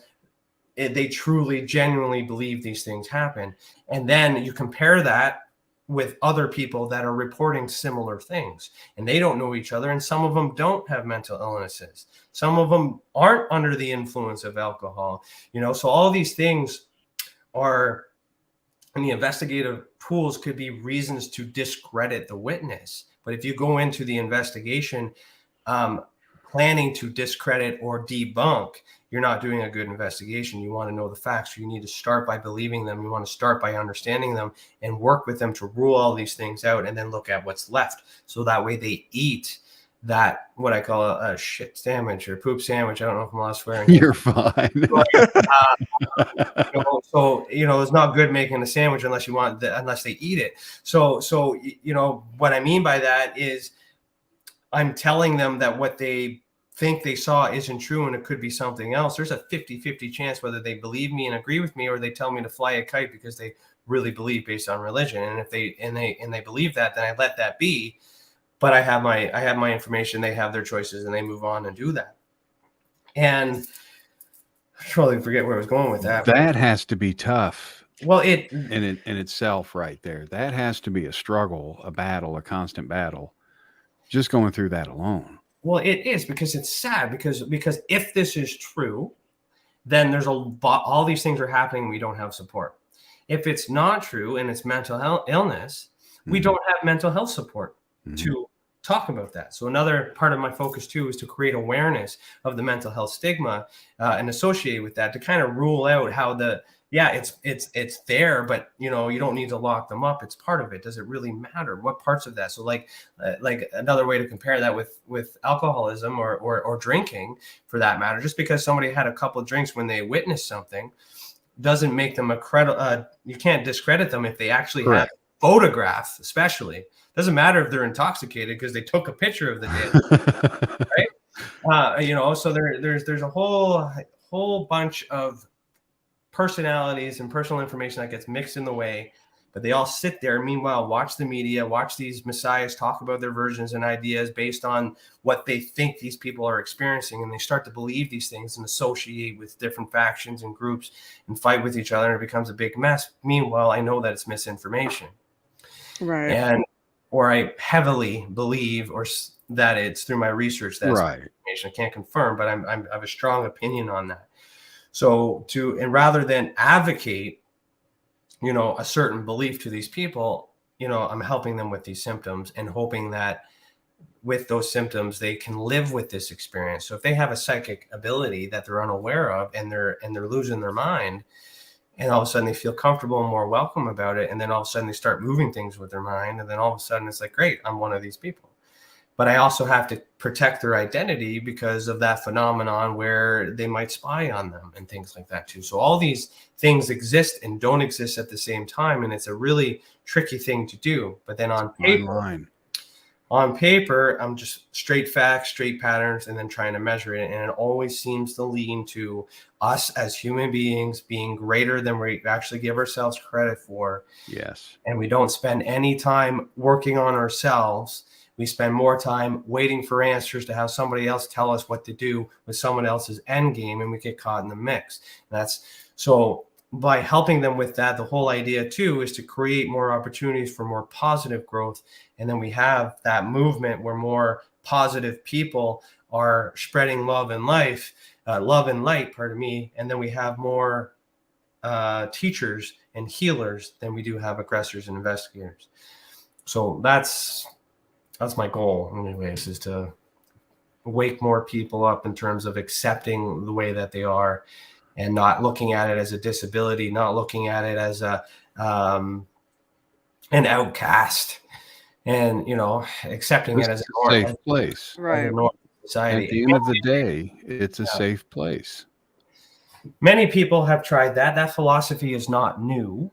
they truly, genuinely believe these things happen. And then you compare that with other people that are reporting similar things, and they don't know each other. And some of them don't have mental illnesses. Some of them aren't under the influence of alcohol, so all these things are, and the investigative tools could be reasons to discredit the witness. But if you go into the investigation planning to discredit or debunk, you're not doing a good investigation. You want to know the facts. You need to start by believing them. You want to start by understanding them and work with them to rule all these things out, and then look at what's left. So that way they eat that, what I call a shit sandwich or poop sandwich. I don't know if I'm allowed swearing. You're fine. So it's not good making a sandwich unless they eat it. So what I mean by that is I'm telling them that what they think they saw isn't true, and it could be something else. There's a 50-50 chance whether they believe me and agree with me, or they tell me to fly a kite because they really believe based on religion. And if they believe that, then I let that be. But I have my information, they have their choices, and they move on and do that. And I totally forget where I was going with that. That has to be tough. Well, in itself right there. That has to be a struggle, a battle, a constant battle, just going through that alone. Well, it is, because it's sad, because if this is true, then there's all these things are happening and we don't have support. If it's not true and it's mental health illness, we don't have mental health support to talk about that. So another part of my focus too is to create awareness of the mental health stigma and associate with that, to kind of rule out how it's there, but you don't need to lock them up. It's part of it. Does it really matter? What parts of that? So like another way to compare that with alcoholism or drinking, for that matter, just because somebody had a couple of drinks when they witnessed something doesn't make them you can't discredit them if they actually have photographs, especially. Doesn't matter if they're intoxicated because they took a picture of the day, right? So there's a whole bunch of personalities and personal information that gets mixed in the way, but they all sit there. Meanwhile, watch the media, watch these messiahs talk about their versions and ideas based on what they think these people are experiencing, and they start to believe these things and associate with different factions and groups and fight with each other, and it becomes a big mess. Meanwhile, I know that it's misinformation, Right? Or I heavily believe, or that it's through my research that's information. I can't confirm, but I have a strong opinion on that. So rather than advocate, a certain belief to these people, I'm helping them with these symptoms and hoping that with those symptoms, they can live with this experience. So if they have a psychic ability that they're unaware of and they're losing their mind, and all of a sudden they feel comfortable and more welcome about it, and then all of a sudden they start moving things with their mind, and then all of a sudden it's like, great, I'm one of these people. But I also have to protect their identity because of that phenomenon where they might spy on them and things like that too. So all these things exist and don't exist at the same time. And it's a really tricky thing to do. But then on paper, I'm just straight facts, straight patterns, and then trying to measure it. And it always seems to lean to us as human beings being greater than we actually give ourselves credit for. Yes. And we don't spend any time working on ourselves. We spend more time waiting for answers to have somebody else tell us what to do with someone else's end game, and we get caught in the mix. So by helping them with that, the whole idea too is to create more opportunities for more positive growth. And then we have that movement where more positive people are spreading love and light, pardon me. And then we have more teachers and healers than we do have aggressors and investigators. So that's my goal anyways, is to wake more people up in terms of accepting the way that they are, and not looking at it as a disability, not looking at it as an outcast, and accepting it as a safe place. Right. As a normal society. At the end of the day, it's a safe place. Many people have tried that. That philosophy is not new.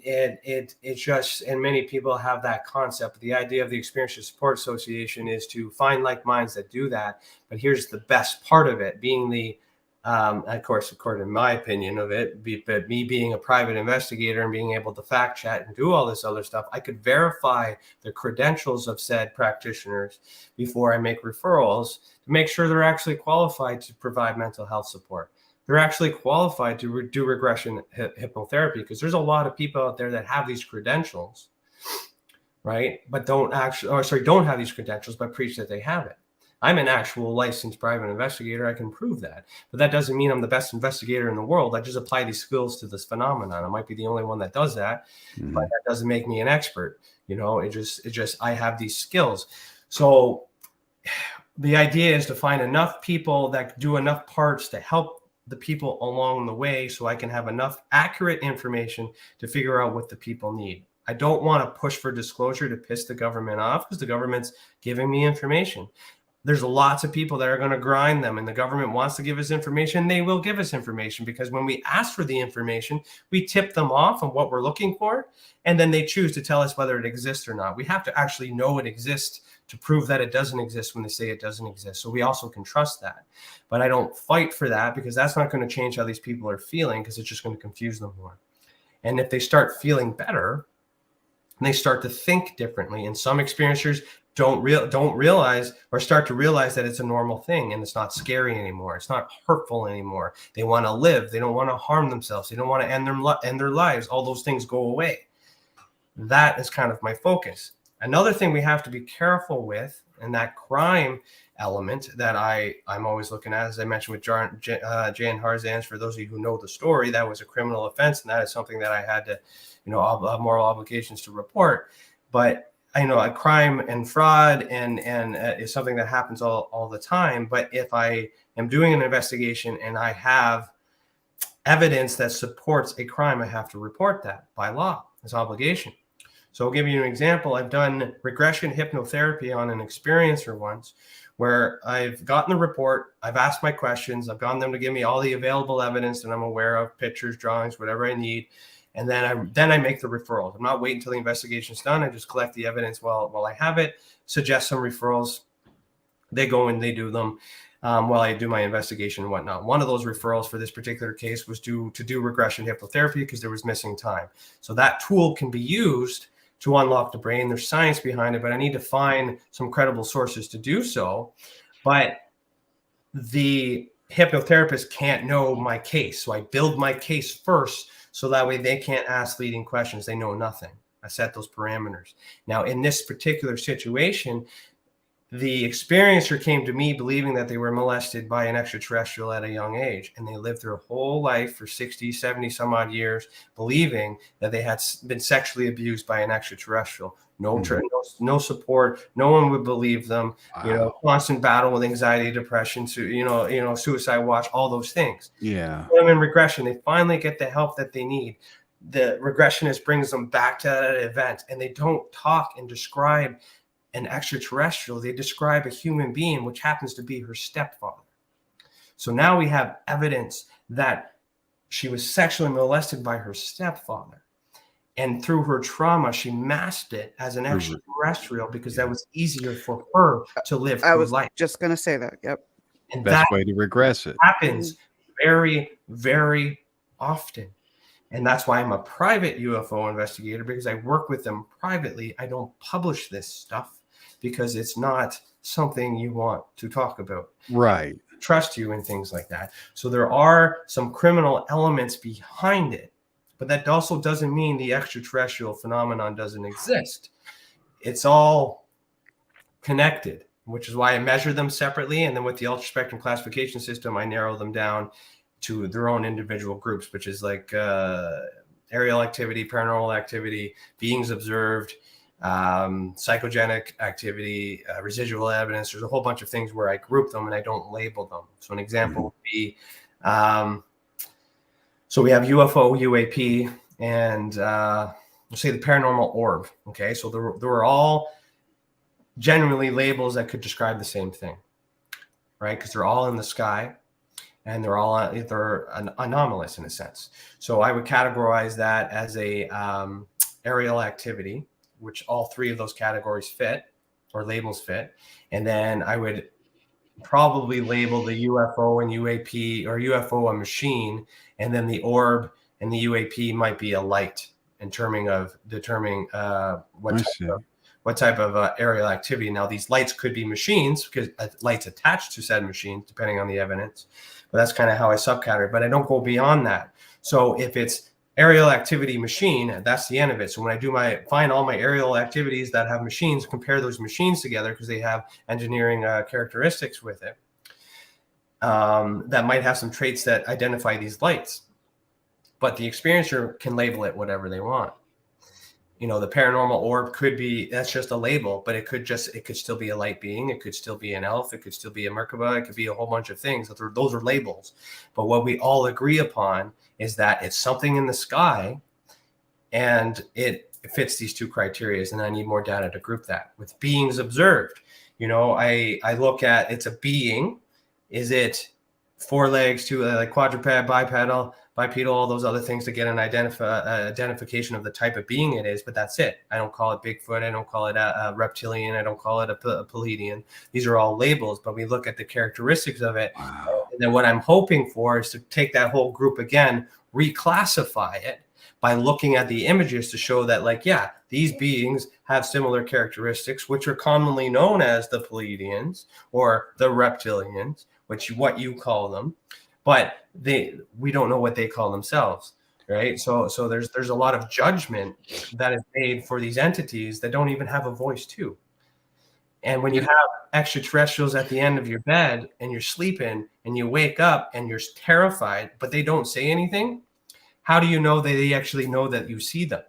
It's just, and many people have that concept. The idea of the Experience Support Association is to find like minds that do that. But here's the best part of it, being the of course, according to my opinion of it, but me being a private investigator and being able to fact check and do all this other stuff, I could verify the credentials of said practitioners before I make referrals to make sure they're actually qualified to provide mental health support. They're actually qualified to do regression hypnotherapy, because there's a lot of people out there that have these credentials, right? But don't have these credentials, but preach that they have it. I'm an actual licensed private investigator. I can prove that. But that doesn't mean I'm the best investigator in the world. I just apply these skills to this phenomenon. I might be the only one that does that, but that doesn't make me an expert. It just I have these skills. So the idea is to find enough people that do enough parts to help the people along the way, so I can have enough accurate information to figure out what the people need. I don't want to push for disclosure to piss the government off, because the government's giving me information. There's lots of people that are going to grind them, and the government wants to give us information. They will give us information, because when we ask for the information, we tip them off on what we're looking for, and then they choose to tell us whether it exists or not. We have to actually know it exists to prove that it doesn't exist when they say it doesn't exist. So we also can trust that. But I don't fight for that, because that's not going to change how these people are feeling, because it's just going to confuse them more. And if they start feeling better, and they start to think differently, and some experiencers don't realize, or start to realize, that it's a normal thing and it's not scary anymore. It's not hurtful anymore. They want to live. They don't want to harm themselves. They don't want to end their lives. All those things go away. That is kind of my focus. Another thing we have to be careful with, and that crime element that I'm always looking at, as I mentioned with Jan Harzans, for those of you who know the story, that was a criminal offense, and that is something that I had to, have moral obligations to report. But I know a crime and fraud and is something that happens all the time. But if I am doing an investigation and I have evidence that supports a crime, I have to report that by law. It's obligation. So I'll give you an example. I've done regression hypnotherapy on an experiencer once, where I've gotten the report, I've asked my questions, I've gotten them to give me all the available evidence that I'm aware of, pictures, drawings, whatever I need. And then I make the referrals. I'm not waiting until the investigation's done. I just collect the evidence while I have it, suggest some referrals. They go and they do them while I do my investigation and whatnot. One of those referrals for this particular case was to do regression hypnotherapy, because there was missing time. So that tool can be used to unlock the brain. There's science behind it, but I need to find some credible sources to do so. But the hypnotherapist can't know my case. So I build my case first, so that way they can't ask leading questions. They know nothing. I set those parameters. Now, in this particular situation, the experiencer came to me believing that they were molested by an extraterrestrial at a young age, and they lived their whole life for 60, 70 some odd years believing that they had been sexually abused by an extraterrestrial. No support. No one would believe them. Wow. Constant battle with anxiety, depression, suicide watch, all those things. Yeah. When I'm in regression, they finally get the help that they need. The regressionist brings them back to that event, and they don't talk and describe an extraterrestrial. They describe a human being, which happens to be her stepfather. So now we have evidence that she was sexually molested by her stepfather. And through her trauma, she masked it as an extraterrestrial, because that was easier for her to live through life. I was just going to say that. Yep. And Best way to regress it. Happens very, very often. And that's why I'm a private UFO investigator, because I work with them privately. I don't publish this stuff because it's not something you want to talk about. Right. trust you and things like that. So there are some criminal elements behind it, but that also doesn't mean the extraterrestrial phenomenon doesn't exist. It's all connected, which is why I measure them separately. And then with the ultra-spectrum classification system, I narrow them down to their own individual groups, which is like aerial activity, paranormal activity, beings observed, psychogenic activity, residual evidence. There's a whole bunch of things where I group them and I don't label them. So an example would be, so we have UFO, UAP, and let's say the paranormal orb. Okay, so there were all generally labels that could describe the same thing, right? Because they're all in the sky and they're anomalous in a sense. So I would categorize that as a aerial activity, which all three of those categories fit, or labels fit. And then I would probably label the UFO and UAP, or UFO a machine, and then the orb and the UAP might be a light in terms of determining what type of aerial activity. Now, these lights could be machines because lights attached to said machines, depending on the evidence. But that's kind of how I subcategorize. But I don't go beyond that. So if it's aerial activity machine, that's the end of it. So when I find all my aerial activities that have machines, compare those machines together because they have engineering characteristics with it that might have some traits that identify these lights. But the experiencer can label it whatever they want. You know, the paranormal orb could be, that's just a label, but it could still be a light being. It could still be an elf. It could still be a Merkaba. It could be a whole bunch of things. Those are labels. But what we all agree upon is that it's something in the sky and it fits these two criteria. And I need more data to group that. With beings observed, you know, I look at, it's a being. Is it 4 legs, 2 like quadruped, bipedal, all those other things to get an identification of the type of being it is, but that's it. I don't call it Bigfoot. I don't call it a reptilian. I don't call it a Pleiadian. These are all labels, but we look at the characteristics of it. Wow. And then what I'm hoping for is to take that whole group again, reclassify it by looking at the images to show that, like, yeah, these beings have similar characteristics, which are commonly known as the Pleiadians or the reptilians, what you call them. But we don't know what they call themselves, right? So there's a lot of judgment that is made for these entities that don't even have a voice too. And when you have extraterrestrials at the end of your bed and you're sleeping and you wake up and you're terrified, but they don't say anything, how do you know they actually know that you see them?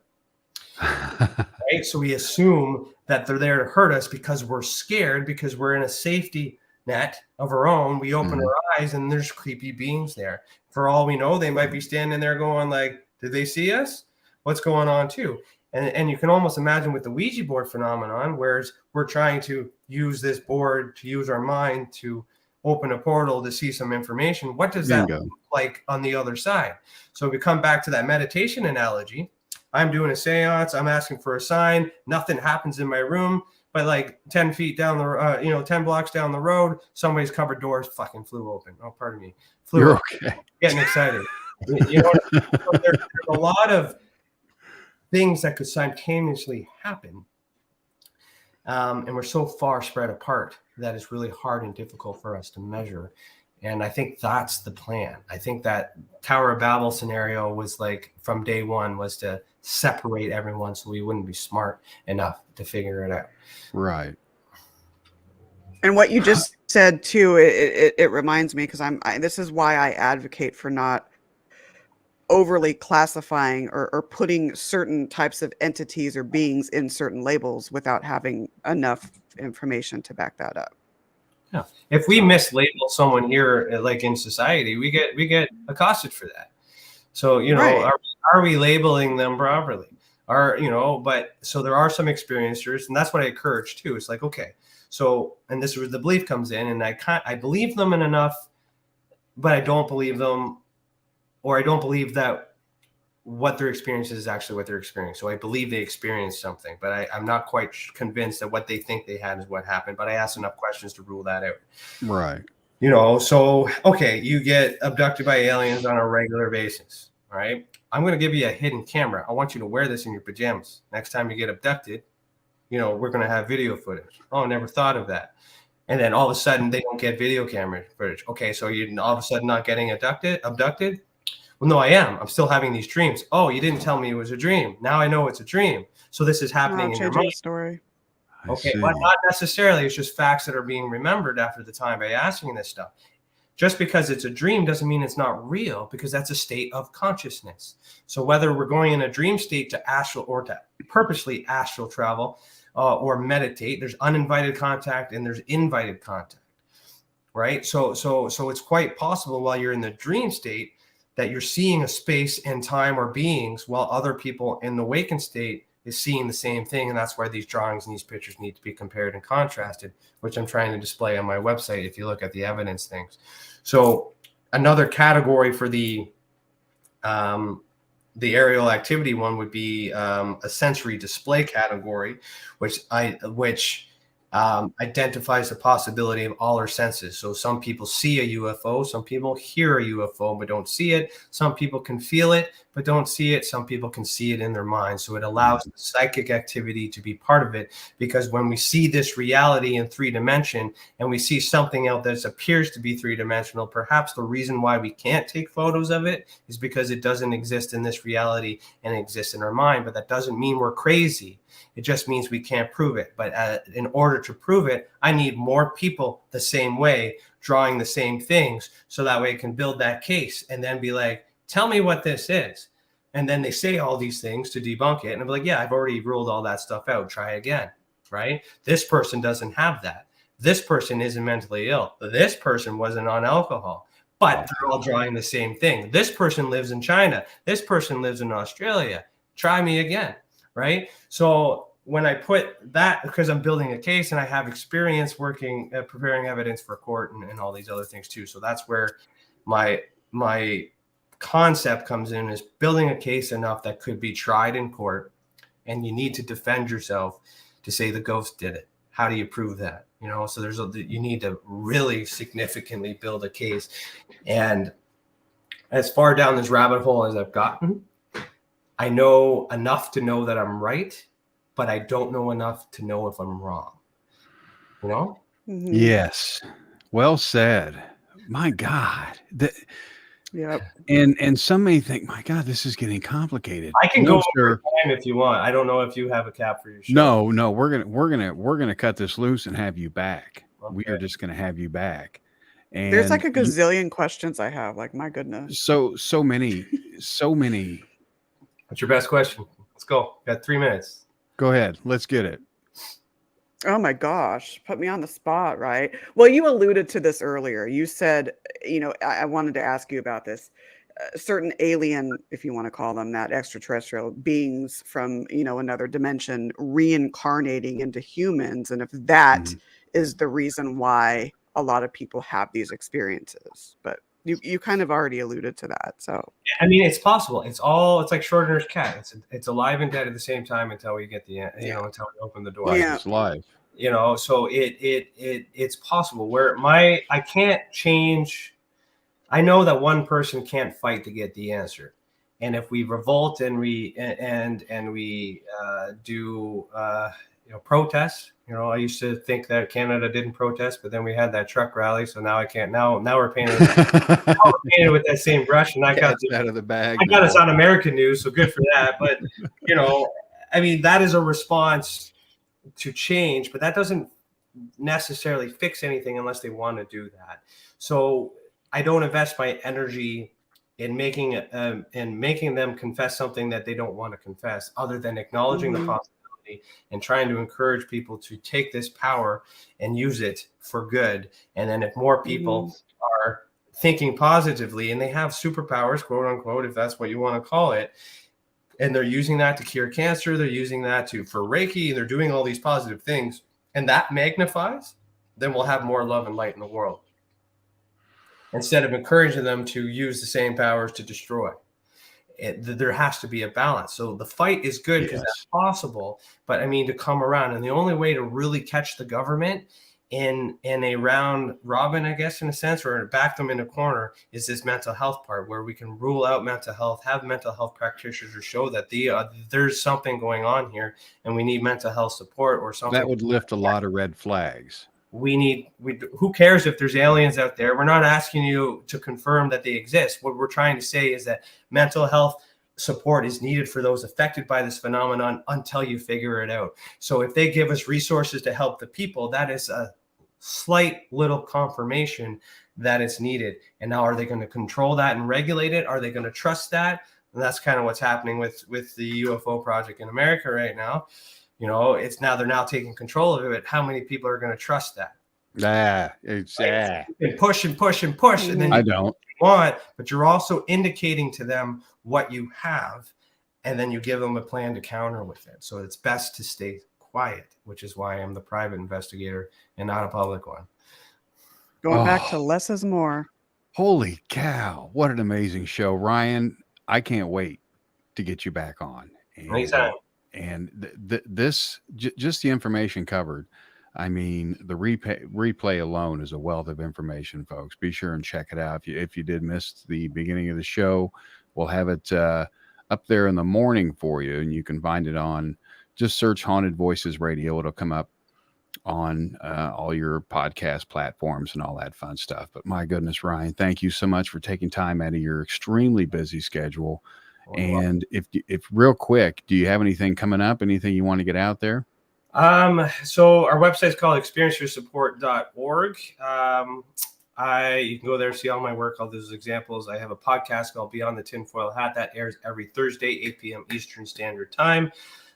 Right? So we assume that they're there to hurt us because we're scared, because we're in a safety net of our own. We open our eyes and there's creepy beings there. For all we know, they might be standing there going like, did they see us? What's going on too? And you can almost imagine with the Ouija board phenomenon, whereas we're trying to use this board to use our mind to open a portal to see some information. What does that look like on the other side? So we come back to that meditation analogy. I'm doing a seance. I'm asking for a sign. Nothing happens in my room. But like 10 feet down the, 10 blocks down the road, somebody's cupboard doors fucking flew open. Oh, pardon me. You're open. Okay. Getting excited. You know, so there's a lot of things that could simultaneously happen. And we're so far spread apart that it's really hard and difficult for us to measure. And I think that's the plan. I think that Tower of Babel scenario was like from day one was to separate everyone so we wouldn't be smart enough to figure it out. Right. And what you just said too, it reminds me, because this is why I advocate for not overly classifying or putting certain types of entities or beings in certain labels without having enough information to back that up. Yeah. If we mislabel someone here, like in society, we get accosted for that. So, you know, right. Are we labeling them properly? But so there are some experiencers, and that's what I encourage too. It's like, okay, so, and this is where the belief comes in, and I believe them in enough, but I don't believe them, or I don't believe that what their experience is actually what they're experiencing. So I believe they experienced something, but I'm not quite convinced that what they think they had is what happened. But I asked enough questions to rule that out. Right. You know, so, okay, you get abducted by aliens on a regular basis. All right. I'm going to give you a hidden camera. I want you to wear this in your pajamas. Next time you get abducted, you know, we're going to have video footage. Oh, never thought of that. And then all of a sudden they don't get video camera footage. Okay, so you're all of a sudden not getting abducted? Well, no, I am. I'm still having these dreams. Oh, you didn't tell me it was a dream. Now I know it's a dream. So this is happening in your Changing mind. the story. Okay, I but see. not necessarily. It's just facts that are being remembered after the time by asking this stuff. Just because it's a dream doesn't mean it's not real, because that's a state of consciousness. So whether we're going in a dream state to astral or to purposely astral travel or meditate, there's uninvited contact and there's invited contact, right? So it's quite possible while you're in the dream state that you're seeing a space and time or beings, while other people in the awakened state is seeing the same thing. And that's why these drawings and these pictures need to be compared and contrasted, which I'm trying to display on my website if you look at the evidence things. So another category for the aerial activity one would be a sensory display category, which identifies the possibility of all our senses. So some people see a UFO, some people hear a UFO but don't see it. Some people can feel it but don't see it. Some people can see it in their mind. So it allows the psychic activity to be part of it, because when we see this reality in 3D and we see something else that appears to be 3-dimensional, perhaps the reason why we can't take photos of it is because it doesn't exist in this reality and it exists in our mind. But that doesn't mean we're crazy. It just means we can't prove it. But in order to prove it, I need more people the same way, drawing the same things, so that way I can build that case and then be like, tell me what this is. And then they say all these things to debunk it. And I'm like, yeah, I've already ruled all that stuff out. Try again, right? This person doesn't have that. This person isn't mentally ill. This person wasn't on alcohol. But they're all drawing the same thing. This person lives in China. This person lives in Australia. Try me again, right? So when I put that, because I'm building a case and I have experience working, preparing evidence for court and all these other things too. So that's where my concept comes in, is building a case enough that could be tried in court, and you need to defend yourself to say the ghost did it. How do you prove that? You know, so you need to really significantly build a case. And as far down this rabbit hole as I've gotten, I know enough to know that I'm right, but I don't know enough to know if I'm wrong. You know? Mhm. Yes. Well said. My God. Yep. And some may think, my God, this is getting complicated. I can No, go sir. over time if you want. I don't know if you have a cap for your show. No, we're gonna cut this loose and have you back. We Okay. are just gonna have you back. And There's like a gazillion questions I have. Like, my goodness. so many. What's your best question? Let's go. Got 3 minutes. Go ahead. Let's get it. Oh my gosh, put me on the spot, right? Well, you alluded to this earlier. You said, I wanted to ask you about this. Certain alien, if you want to call them that, extraterrestrial beings from, another dimension reincarnating into humans. And if that is the reason why a lot of people have these experiences. But you kind of already alluded to that. So I mean, it's possible. It's like Schrodinger's cat. It's alive and dead at the same time until we get until we open the door. Yeah. It's live. So it's possible. Where I can't change. I know that one person can't fight to get the answer, and if we revolt and we do protests. I used to think that Canada didn't protest, but then we had that truck rally, so now I can't. Now we're painted. With that same brush, and I got out of the bag. I got us on American news, so good for that. But I mean, that is a response to change, but that doesn't necessarily fix anything unless they want to do that. So I don't invest my energy in making them confess something that they don't want to confess, other than acknowledging the possibility and trying to encourage people to take this power and use it for good. And then if more people are thinking positively and they have superpowers, quote unquote, if that's what you want to call it, and they're using that to cure cancer, they're using that for Reiki, and they're doing all these positive things, and that magnifies, then we'll have more love and light in the world, instead of encouraging them to use the same powers to destroy. There has to be a balance. So the fight is good because that's possible, but I mean, to come around, and the only way to really catch the government in a round robin, I guess, in a sense, or back them in a corner, is this mental health part, where we can rule out mental health, have mental health practitioners show that there's something going on here and we need mental health support or something. That would lift a lot of red flags. who cares if there's aliens out there? We're not asking you to confirm that they exist. What we're trying to say is that mental health support is needed for those affected by this phenomenon until you figure it out. So if they give us resources to help the people, that is a slight little confirmation that it's needed. And now, are they going to control that and regulate it? Are they going to trust that? And that's kind of what's happening with the UFO project in America right now. You know, they're now taking control of it. How many people are going to trust that? And push and push and push, and then I don't want, but you're also indicating to them what you have, and then you give them a plan to counter with it. So it's best to stay quiet, which is why I'm the private investigator and not a public one. Going back to less is more. Holy cow! What an amazing show, Ryan. I can't wait to get you back on. Anytime. And just the information covered. I mean, the replay alone is a wealth of information, folks. Be sure and check it out. If you did miss the beginning of the show, we'll have it up there in the morning for you, and you can find it on. Just search Haunted Voices Radio. It'll come up on all your podcast platforms and all that fun stuff. But my goodness, Ryan, thank you so much for taking time out of your extremely busy schedule. And if real quick, do you have anything coming up? Anything you want to get out there? So our website is called experiencersupport.org. You can go there, see all my work, all those examples. I have a podcast called Beyond the Tinfoil Hat that airs every Thursday, 8 p.m. Eastern Standard Time.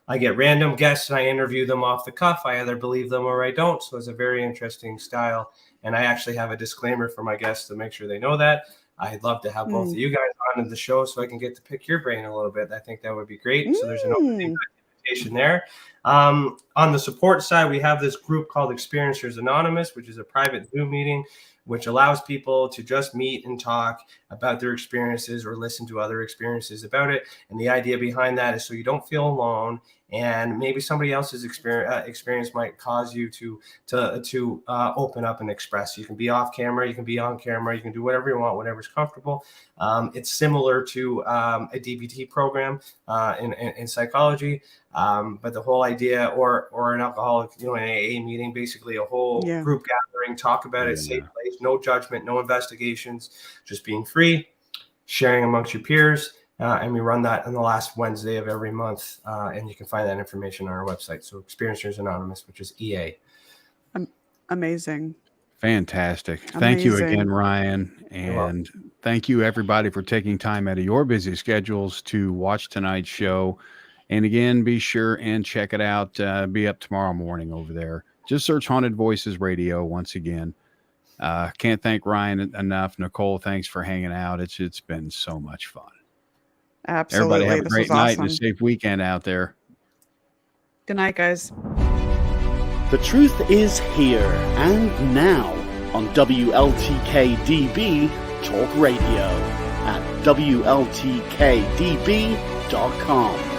I get random guests and I interview them off the cuff. I either believe them or I don't. So it's a very interesting style. And I actually have a disclaimer for my guests to make sure they know that. I'd love to have both of you guys on the show so I can get to pick your brain a little bit. I think that would be great. So there's an open invitation there. On the support side, we have this group called Experiencers Anonymous, which is a private Zoom meeting, which allows people to just meet and talk about their experiences or listen to other experiences about it. And the idea behind that is so you don't feel alone, and maybe somebody else's experience might cause you to open up and express. You can be off camera, you can be on camera, you can do whatever you want, whatever's comfortable. It's similar to a DBT program in psychology, but the whole idea, or an alcoholic, an AA meeting, basically a whole group gathering, talk about it, safe place, no judgment, no investigations, just being free, sharing amongst your peers. And we run that on the last Wednesday of every month. And you can find that information on our website. So Experiencers Anonymous, which is EA. Amazing. Fantastic. Thank you again, Ryan. And thank you, everybody, for taking time out of your busy schedules to watch tonight's show. And again, be sure and check it out. Be up tomorrow morning over there. Just search Haunted Voices Radio once again. Can't thank Ryan enough. Nicole, thanks for hanging out. It's been so much fun. Absolutely. Everybody have a great night and a safe weekend out there. Good night, guys. The truth is here and now on WLTK-DB Talk Radio at WLTK-DB.com.